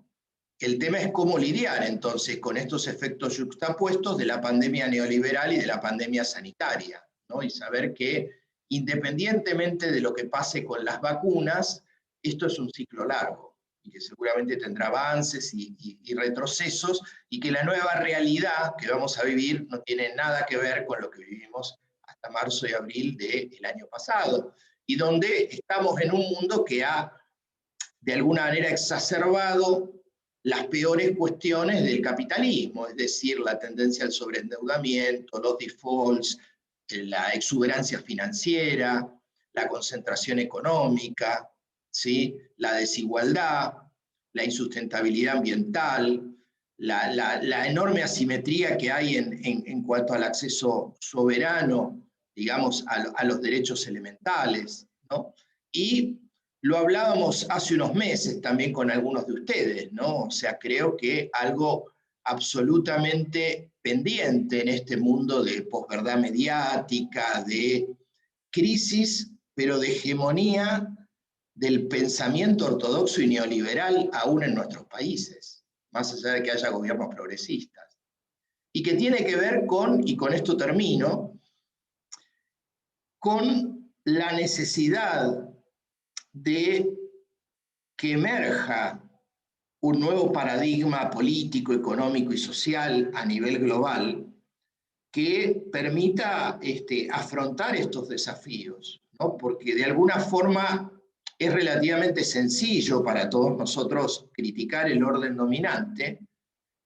El tema es cómo lidiar entonces con estos efectos yuxtapuestos de la pandemia neoliberal y de la pandemia sanitaria, ¿no? Y saber que independientemente de lo que pase con las vacunas, esto es un ciclo largo y que seguramente tendrá avances y retrocesos, y que la nueva realidad que vamos a vivir no tiene nada que ver con lo que vivimos hasta marzo y abril del año pasado, y donde estamos en un mundo que ha, de alguna manera, exacerbado las peores cuestiones del capitalismo, es decir, la tendencia al sobreendeudamiento, los defaults, la exuberancia financiera, la concentración económica, ¿sí? La desigualdad, la insustentabilidad ambiental, la enorme asimetría que hay en cuanto al acceso soberano, digamos, a los derechos elementales, ¿no? Y lo hablábamos hace unos meses también con algunos de ustedes, ¿no? O sea, creo que algo absolutamente pendiente en este mundo de posverdad mediática, de crisis, pero de hegemonía del pensamiento ortodoxo y neoliberal aún en nuestros países, más allá de que haya gobiernos progresistas. Y que tiene que ver con, y con esto termino, con la necesidad de que emerja un nuevo paradigma político, económico y social a nivel global que permita afrontar estos desafíos, ¿no? Porque de alguna forma es relativamente sencillo para todos nosotros criticar el orden dominante,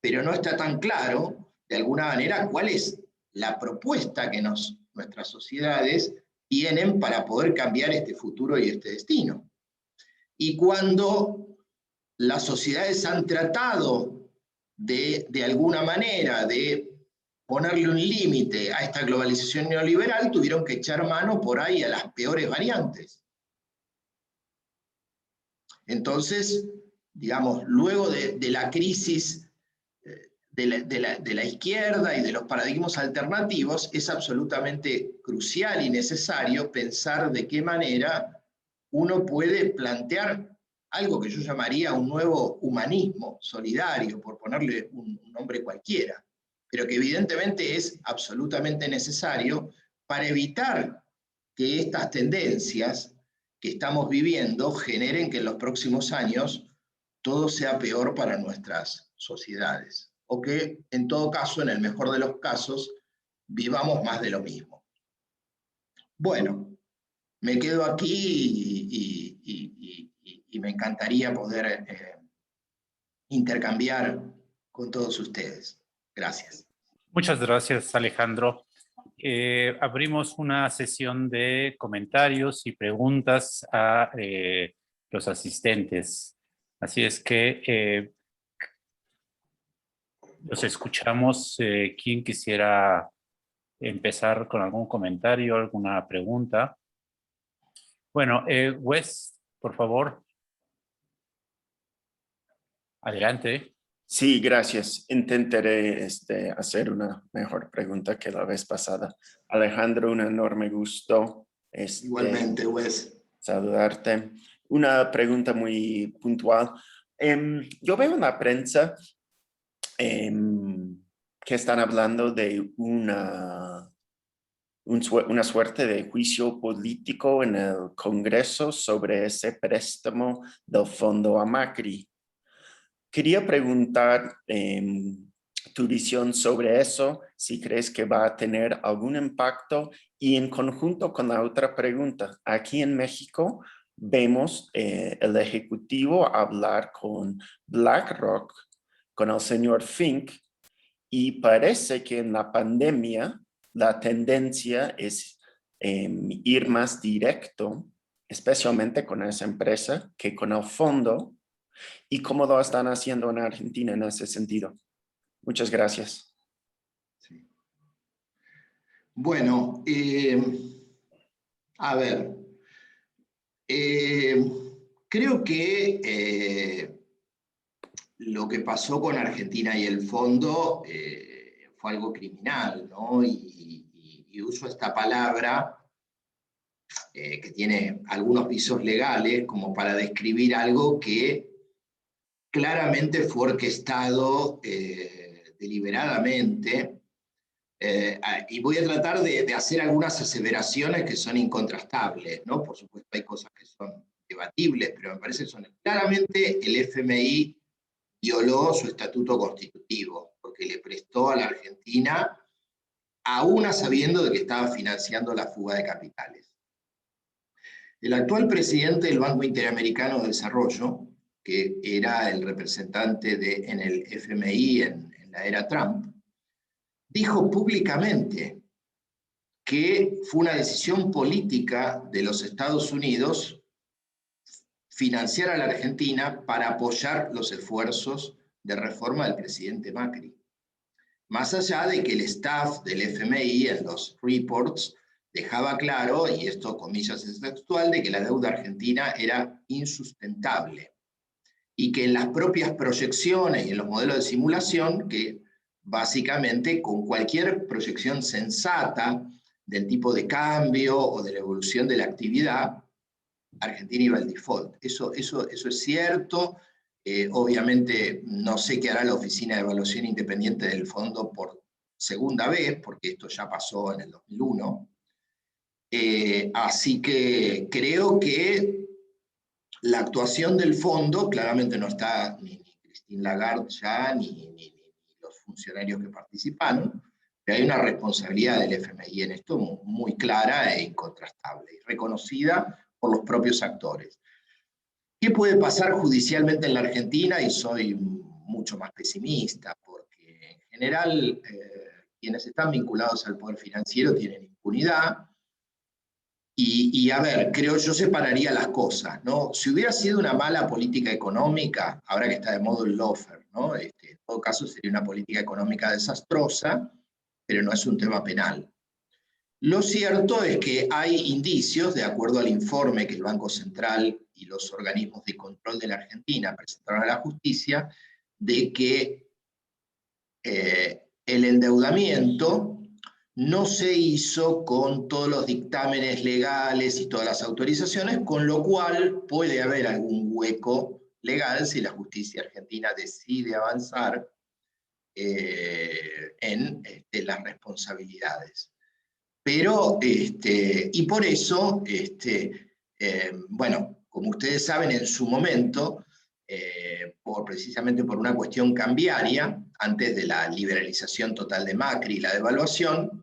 pero no está tan claro, de alguna manera, cuál es la propuesta que nuestras sociedades tienen para poder cambiar este futuro y este destino. Y cuando las sociedades han tratado de alguna manera de ponerle un límite a esta globalización neoliberal, tuvieron que echar mano por ahí a las peores variantes. Entonces, digamos, luego de la crisis de la izquierda y de los paradigmas alternativos, es absolutamente crucial y necesario pensar de qué manera uno puede plantear algo que yo llamaría un nuevo humanismo solidario, por ponerle un nombre cualquiera, pero que evidentemente es absolutamente necesario para evitar que estas tendencias que estamos viviendo generen que en los próximos años todo sea peor para nuestras sociedades, o que en todo caso, en el mejor de los casos, vivamos más de lo mismo. Bueno, me quedo aquí y me encantaría poder intercambiar con todos ustedes. Gracias. Muchas gracias, Alejandro. Abrimos una sesión de comentarios y preguntas a los asistentes. Así es que los escuchamos. ¿Quién quisiera empezar con algún comentario, alguna pregunta? Bueno, Wes, por favor. Adelante. Sí, gracias. Intentaré hacer una mejor pregunta que la vez pasada. Alejandro, un enorme gusto. Igualmente, Wes. Saludarte. Una pregunta muy puntual. Yo veo en la prensa que están hablando de una suerte de juicio político en el Congreso sobre ese préstamo del fondo a Macri. Quería preguntar tu visión sobre eso, si crees que va a tener algún impacto, y en conjunto con la otra pregunta, aquí en México vemos el Ejecutivo hablar con BlackRock, con el señor Fink, y parece que en la pandemia la tendencia es ir más directo, especialmente con esa empresa, que con el fondo, y cómo lo están haciendo en Argentina en ese sentido. Muchas gracias. Sí. Bueno, a ver, creo que lo que pasó con Argentina y el fondo fue algo criminal, ¿no? Y uso esta palabra que tiene algunos visos legales como para describir algo que claramente fue orquestado deliberadamente, y voy a tratar de hacer algunas aseveraciones que son incontrastables, ¿no? Por supuesto hay cosas que son debatibles, pero me parece que son claramente el FMI violó su estatuto constitutivo, porque le prestó a la Argentina, aún sabiendo de que estaba financiando la fuga de capitales. El actual presidente del Banco Interamericano de Desarrollo, que era el representante en el FMI en la era Trump, dijo públicamente que fue una decisión política de los Estados Unidos financiar a la Argentina para apoyar los esfuerzos de reforma del presidente Macri. Más allá de que el staff del FMI en los reports dejaba claro, y esto comillas es textual, de que la deuda argentina era insustentable y que en las propias proyecciones y en los modelos de simulación, que básicamente con cualquier proyección sensata del tipo de cambio o de la evolución de la actividad, Argentina iba al default. Eso es cierto. Obviamente no sé qué hará la Oficina de Evaluación Independiente del Fondo por segunda vez, porque esto ya pasó en el 2001. Así que creo que la actuación del fondo, claramente no está ni Christine Lagarde ya, ni los funcionarios que participaron, pero hay una responsabilidad del FMI en esto muy clara e incontrastable, y reconocida por los propios actores. ¿Qué puede pasar judicialmente en la Argentina? Y soy mucho más pesimista, porque en general quienes están vinculados al poder financiero tienen impunidad. Y a ver, creo yo separaría las cosas, ¿no? Si hubiera sido una mala política económica, ahora que está de moda el lawfare, ¿no? En todo caso sería una política económica desastrosa, pero no es un tema penal. Lo cierto es que hay indicios, de acuerdo al informe que el Banco Central y los organismos de control de la Argentina presentaron a la justicia, de que el endeudamiento no se hizo con todos los dictámenes legales y todas las autorizaciones, con lo cual puede haber algún hueco legal si la justicia argentina decide avanzar en las responsabilidades. Pero, y por eso, bueno, como ustedes saben, en su momento, precisamente por una cuestión cambiaria, antes de la liberalización total de Macri y la devaluación,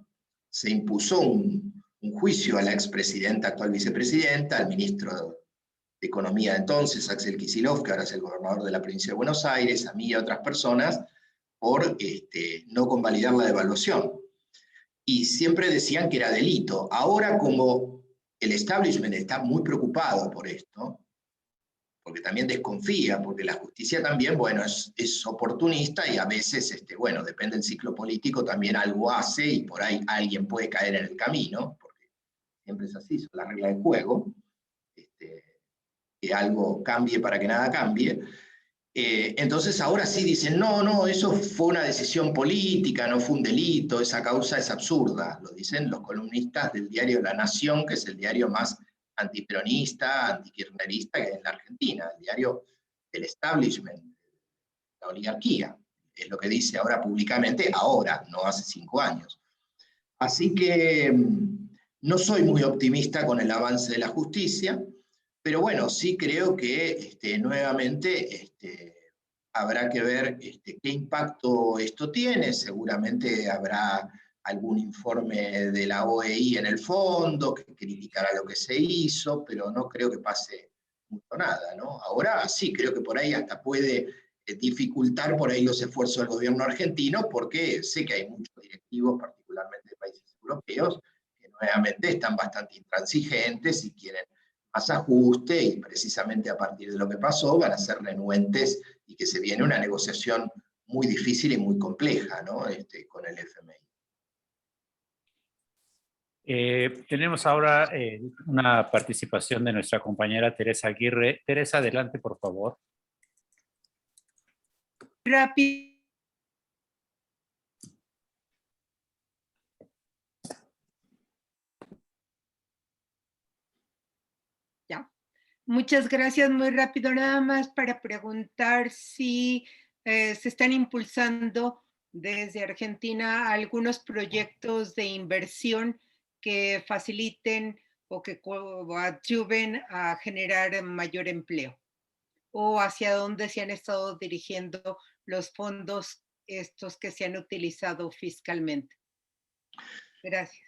se impuso un juicio a la expresidenta, actual vicepresidenta, al ministro de Economía de entonces, Axel Kicillof, que ahora es el gobernador de la provincia de Buenos Aires, a mí y a otras personas, por no convalidar la devaluación. Y siempre decían que era delito. Ahora, como el establishment está muy preocupado por esto, porque también desconfía, porque la justicia también, bueno, es oportunista y a veces, bueno, depende del ciclo político, también algo hace y por ahí alguien puede caer en el camino, porque siempre es así, son las reglas del juego, que algo cambie para que nada cambie. Entonces ahora sí dicen, no, eso fue una decisión política, no fue un delito, esa causa es absurda, lo dicen los columnistas del diario La Nación, que es el diario más antiperonista, antikirchnerista que hay en la Argentina, el diario del establishment, la oligarquía, es lo que dice ahora públicamente, ahora, no hace 5 años. Así que no soy muy optimista con el avance de la justicia, pero bueno, sí creo que nuevamente habrá que ver qué impacto esto tiene. Seguramente habrá algún informe de la OEI en el fondo que criticará lo que se hizo, pero no creo que pase mucho nada, ¿no? Ahora sí, creo que por ahí hasta puede dificultar por ahí los esfuerzos del gobierno argentino, porque sé que hay muchos directivos, particularmente de países europeos, que nuevamente están bastante intransigentes y quieren más ajuste, y precisamente a partir de lo que pasó van a ser renuentes y que se viene una negociación muy difícil y muy compleja, ¿no? Con el FMI. Tenemos ahora una participación de nuestra compañera Teresa Aguirre. Teresa, adelante, por favor. Rápido. Ya. Muchas gracias, muy rápido, nada más para preguntar si se están impulsando desde Argentina algunos proyectos de inversión que faciliten o que coadyuven a generar mayor empleo? ¿O hacia dónde se han estado dirigiendo los fondos estos que se han utilizado fiscalmente? Gracias.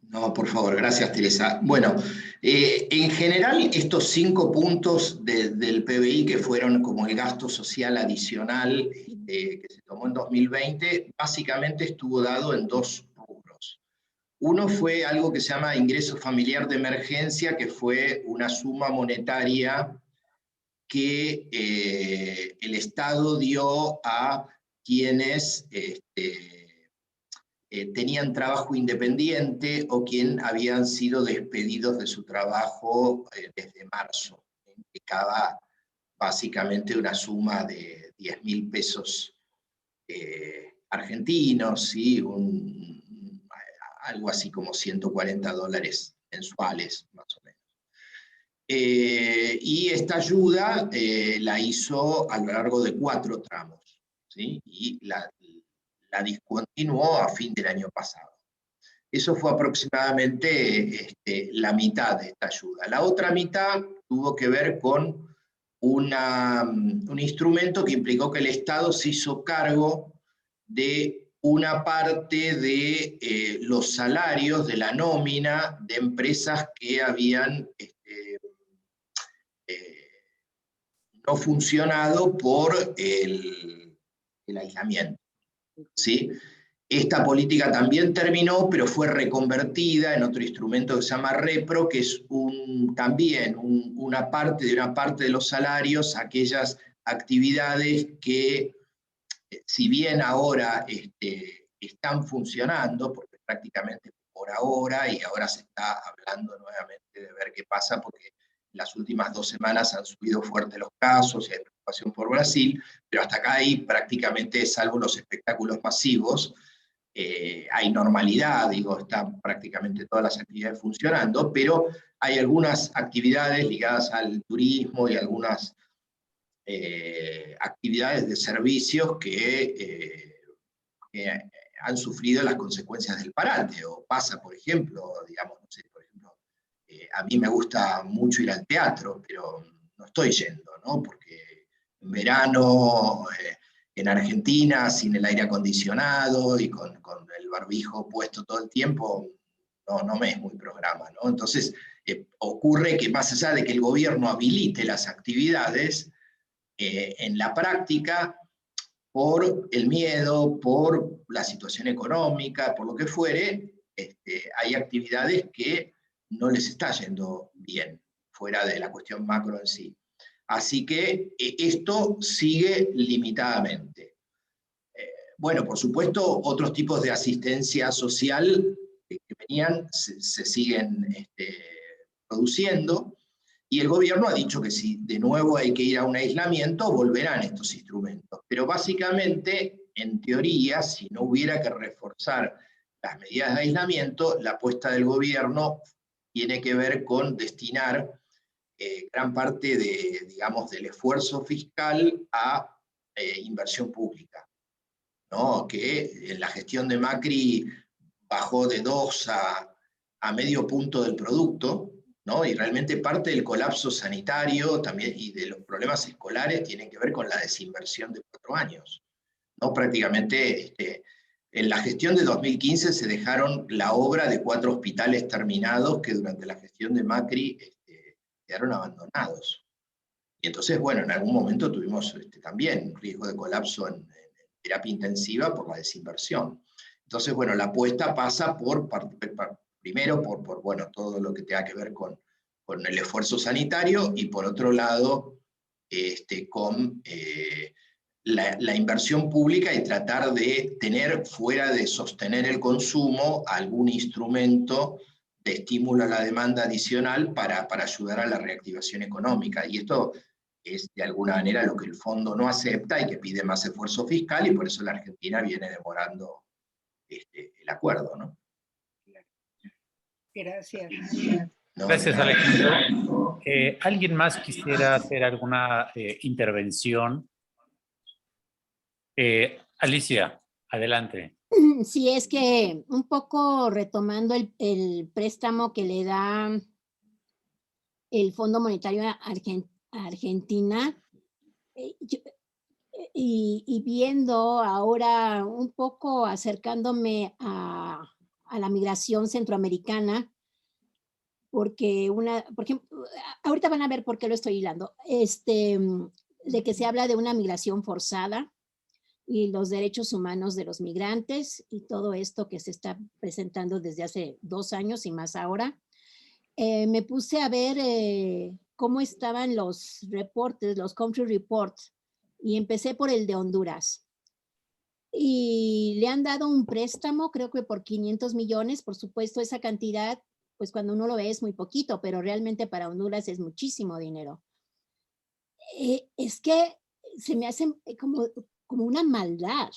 No, por favor, gracias, Teresa. Bueno, en general, estos 5 puntos del PBI que fueron como el gasto social adicional que se tomó en 2020, básicamente estuvo dado en 2 rubros. Uno fue algo que se llama ingreso familiar de emergencia, que fue una suma monetaria que el Estado dio a quienes tenían trabajo independiente o quien habían sido despedidos de su trabajo desde marzo. Implicaba básicamente una suma de 10.000 pesos argentinos, ¿sí? Algo así como $140 mensuales, más o menos. Y esta ayuda la hizo a lo largo de 4 tramos, ¿sí? Y la discontinuó a fin del año pasado. Eso fue aproximadamente la mitad de esta ayuda. La otra mitad tuvo que ver con un instrumento que implicó que el Estado se hizo cargo de una parte de los salarios de la nómina de empresas que habían no funcionado por el aislamiento, ¿sí? Esta política también terminó, pero fue reconvertida en otro instrumento que se llama Repro, que es también una parte de los salarios, aquellas actividades que, si bien ahora están funcionando, porque prácticamente por ahora, y ahora se está hablando nuevamente de ver qué pasa, porque las últimas 2 semanas han subido fuerte los casos y hay preocupación por Brasil, pero hasta acá hay prácticamente, salvo los espectáculos masivos, hay normalidad, digo, están prácticamente todas las actividades funcionando, pero hay algunas actividades ligadas al turismo y algunas actividades de servicios que han sufrido las consecuencias del parate, o pasa, por ejemplo, digamos, no sé, por ejemplo, a mí me gusta mucho ir al teatro, pero no estoy yendo, ¿no? Porque en verano, en Argentina, sin el aire acondicionado y con el barbijo puesto todo el tiempo, no me es muy programa, ¿no? Entonces, ocurre que más allá de que el gobierno habilite las actividades, en la práctica, por el miedo, por la situación económica, por lo que fuere, hay actividades que no les está yendo bien, fuera de la cuestión macro en sí. Así que esto sigue limitadamente. Bueno, por supuesto, otros tipos de asistencia social que venían se siguen produciendo, y el gobierno ha dicho que si de nuevo hay que ir a un aislamiento, volverán estos instrumentos. Pero básicamente, en teoría, si no hubiera que reforzar las medidas de aislamiento, la apuesta del gobierno tiene que ver con destinar gran parte digamos, del esfuerzo fiscal a inversión pública, ¿no? Que en la gestión de Macri bajó de 2 a medio punto del producto, ¿no? Y realmente parte del colapso sanitario también y de los problemas escolares tienen que ver con la desinversión de 4 años, ¿no? Prácticamente en la gestión de 2015 se dejaron la obra de 4 hospitales terminados que durante la gestión de Macri quedaron abandonados. Y entonces, bueno, en algún momento tuvimos también un riesgo de colapso en terapia intensiva por la desinversión. Entonces, bueno, la apuesta pasa primero por bueno, todo lo que tenga que ver con el esfuerzo sanitario, y por otro lado, con la inversión pública y tratar de tener, fuera de sostener el consumo, algún instrumento de estímulo a la demanda adicional para ayudar a la reactivación económica. Y esto es de alguna manera lo que el fondo no acepta y que pide más esfuerzo fiscal, y por eso la Argentina viene demorando el acuerdo, ¿no? Gracias. No, Gracias, Alejandro. ¿Alguien más quisiera hacer alguna intervención? Alicia, adelante. Sí, es que un poco retomando el préstamo que le da el Fondo Monetario a Argentina, y viendo ahora un poco acercándome a la migración centroamericana, porque por ejemplo, ahorita van a ver por qué lo estoy hilando, de que se habla de una migración forzada y los derechos humanos de los migrantes y todo esto que se está presentando desde hace 2 años y más ahora. Me puse a ver cómo estaban los reportes, los country reports, y empecé por el de Honduras. Y le han dado un préstamo, creo que por 500 millones, por supuesto, esa cantidad, pues cuando uno lo ve es muy poquito, pero realmente para Honduras es muchísimo dinero. Es que se me hace como una maldad,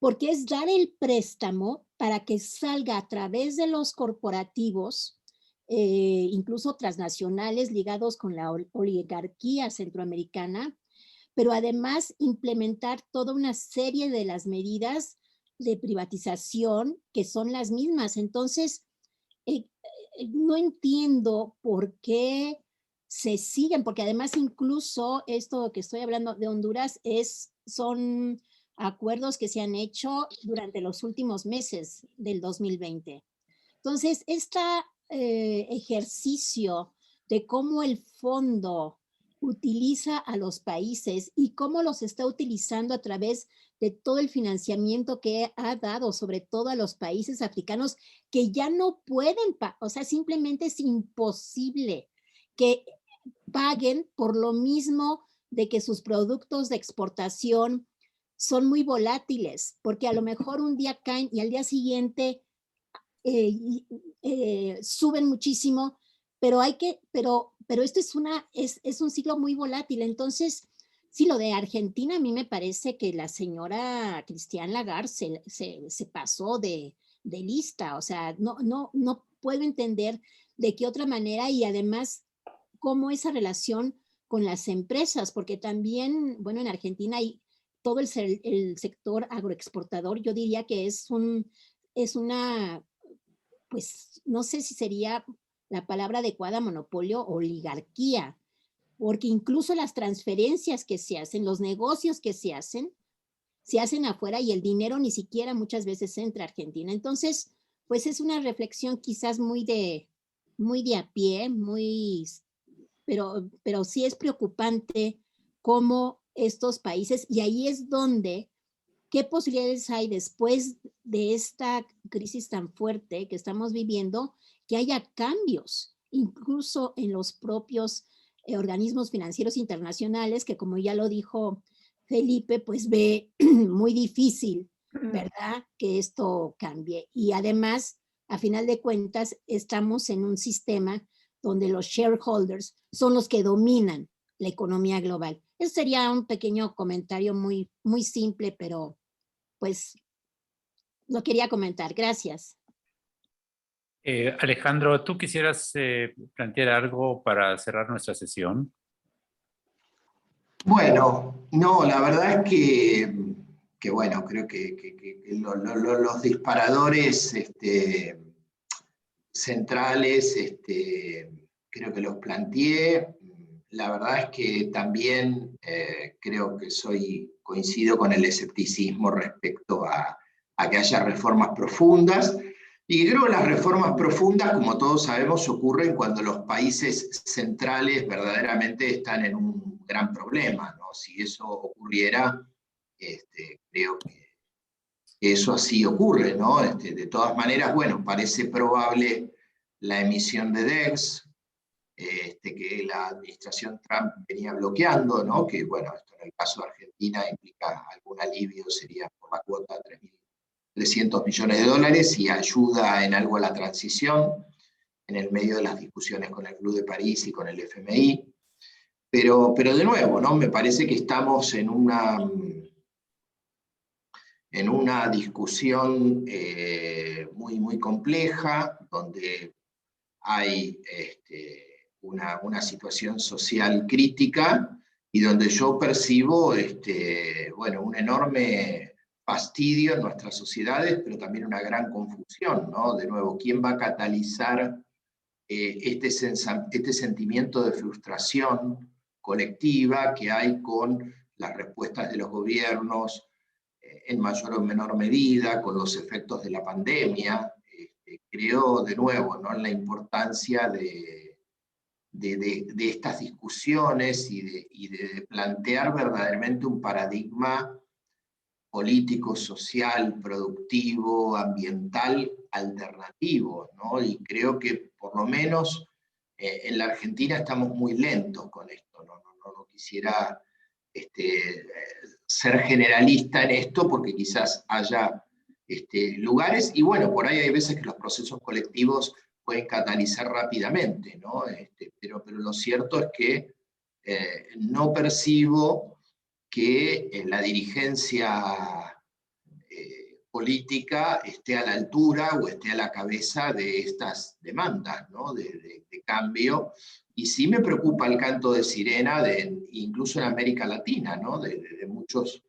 porque es dar el préstamo para que salga a través de los corporativos, incluso transnacionales ligados con la oligarquía centroamericana, pero además implementar toda una serie de las medidas de privatización que son las mismas. Entonces, no entiendo por qué se siguen, porque además incluso esto que estoy hablando de Honduras son acuerdos que se han hecho durante los últimos meses del 2020. Entonces, este ejercicio de cómo el fondo utiliza a los países y cómo los está utilizando a través de todo el financiamiento que ha dado, sobre todo a los países africanos que ya no pueden, o sea, simplemente es imposible que paguen por lo mismo de que sus productos de exportación son muy volátiles, porque a lo mejor un día caen y al día siguiente suben muchísimo, pero esto es un ciclo muy volátil. Entonces, sí, lo de Argentina, a mí me parece que la señora Christine Lagarde se pasó de lista. O sea, no puedo entender de qué otra manera, y además cómo esa relación con las empresas, porque también, bueno, en Argentina hay todo el sector agroexportador. Yo diría que es una, pues no sé si sería la palabra adecuada, monopolio o oligarquía, porque incluso las transferencias que se hacen, los negocios que se hacen afuera y el dinero ni siquiera muchas veces entra a Argentina. Entonces, pues es una reflexión quizás muy de a pie, pero sí es preocupante cómo estos países, y ahí es donde, ¿qué posibilidades hay después de esta crisis tan fuerte que estamos viviendo, que haya cambios, incluso en los propios organismos financieros internacionales, que como ya lo dijo Felipe, pues ve muy difícil, ¿verdad?, que esto cambie. Y además, a final de cuentas, estamos en un sistema donde los shareholders son los que dominan la economía global. Eso sería un pequeño comentario muy, muy simple, pero pues lo quería comentar. Gracias. Alejandro, ¿tú quisieras plantear algo para cerrar nuestra sesión? Bueno, no, la verdad es que bueno, creo que los disparadores centrales creo que los planteé. La verdad es que también creo que coincido con el escepticismo respecto a que haya reformas profundas. Y creo que las reformas profundas, como todos sabemos, ocurren cuando los países centrales verdaderamente están en un gran problema, ¿no? Si eso ocurriera, creo que eso así ocurre, ¿no? De todas maneras, bueno, parece probable la emisión de DEX, que la administración Trump venía bloqueando, ¿no? Que bueno, esto en el caso de Argentina implica algún alivio, sería por la cuota de 300 millones de dólares y ayuda en algo a la transición en el medio de las discusiones con el Club de París y con el FMI. Pero de nuevo, ¿no? Me parece que estamos en una discusión muy compleja, donde hay una situación social crítica y donde yo percibo bueno, un enorme fastidio en nuestras sociedades, pero también una gran confusión, ¿no? De nuevo, ¿quién va a catalizar este sentimiento de frustración colectiva que hay con las respuestas de los gobiernos, en mayor o menor medida, con los efectos de la pandemia? Creo, de nuevo, ¿no?, en la importancia de estas discusiones y de plantear verdaderamente un paradigma político, social, productivo, ambiental, alternativo, ¿no? Y creo que por lo menos en la Argentina estamos muy lentos con esto, no quisiera ser generalista en esto, porque quizás haya lugares, y bueno, por ahí hay veces que los procesos colectivos pueden catalizar rápidamente, ¿no? Pero lo cierto es que no percibo que la dirigencia política esté a la altura o esté a la cabeza de estas demandas, ¿no?, de cambio. Y sí me preocupa el canto de sirena, incluso en América Latina, ¿no?, de muchos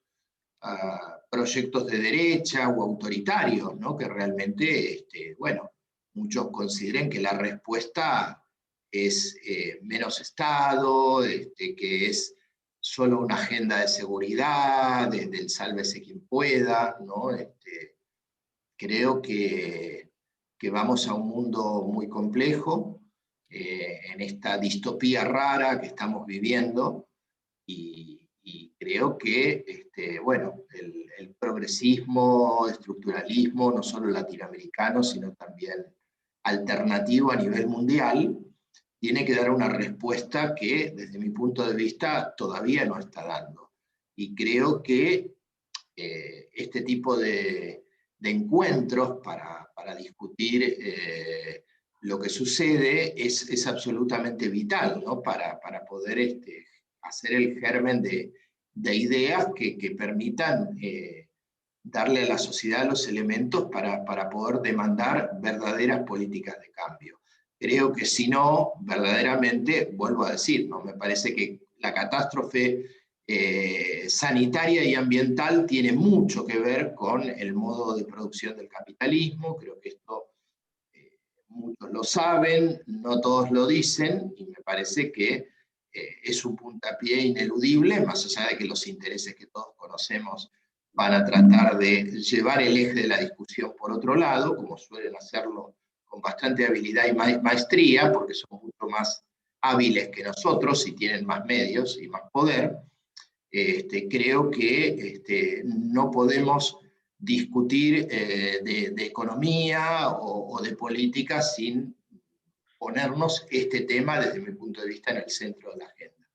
proyectos de derecha o autoritarios, ¿no?, que realmente, bueno, muchos consideren que la respuesta es menos Estado, que es solo una agenda de seguridad, desde el sálvese quien pueda, ¿no? Creo que vamos a un mundo muy complejo, en esta distopía rara que estamos viviendo, y creo que bueno, el progresismo, estructuralismo, no solo latinoamericano, sino también alternativo a nivel mundial, tiene que dar una respuesta que, desde mi punto de vista, todavía no está dando. Y creo que este tipo de encuentros para discutir lo que sucede es absolutamente vital, ¿no?, para poder hacer el germen de ideas que permitan darle a la sociedad los elementos para poder demandar verdaderas políticas de cambio. Creo que si no, verdaderamente, vuelvo a decir, ¿no?, me parece que la catástrofe sanitaria y ambiental tiene mucho que ver con el modo de producción del capitalismo. Creo que esto muchos lo saben, no todos lo dicen, y me parece que es un puntapié ineludible, más allá de que los intereses que todos conocemos van a tratar de llevar el eje de la discusión por otro lado, como suelen hacerlo con bastante habilidad y maestría, porque son mucho más hábiles que nosotros y tienen más medios y más poder. Creo que no podemos discutir de economía o de política sin ponernos este tema, desde mi punto de vista, en el centro de la agenda.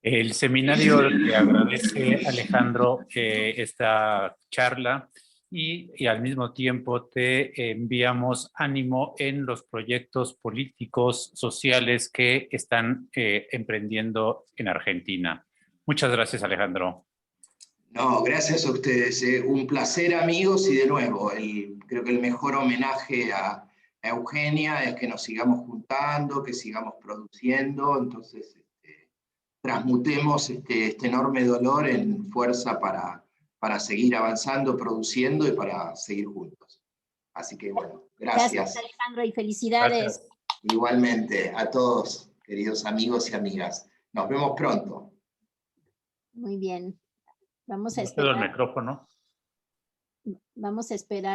El seminario te agradece, Alejandro, esta charla y al mismo tiempo te enviamos ánimo en los proyectos políticos, sociales que están emprendiendo en Argentina. Muchas gracias, Alejandro. No, gracias a ustedes. Un placer, amigos, y de nuevo, creo que el mejor homenaje a Eugenia es que nos sigamos juntando, que sigamos produciendo, entonces transmutemos este enorme dolor en fuerza para seguir avanzando, produciendo y para seguir juntos. Así que bueno, gracias. Gracias, Alejandro, y felicidades. Gracias. Igualmente, a todos, queridos amigos y amigas. Nos vemos pronto. Muy bien. Vamos a No cedo el esperar. micrófono. Vamos a esperar.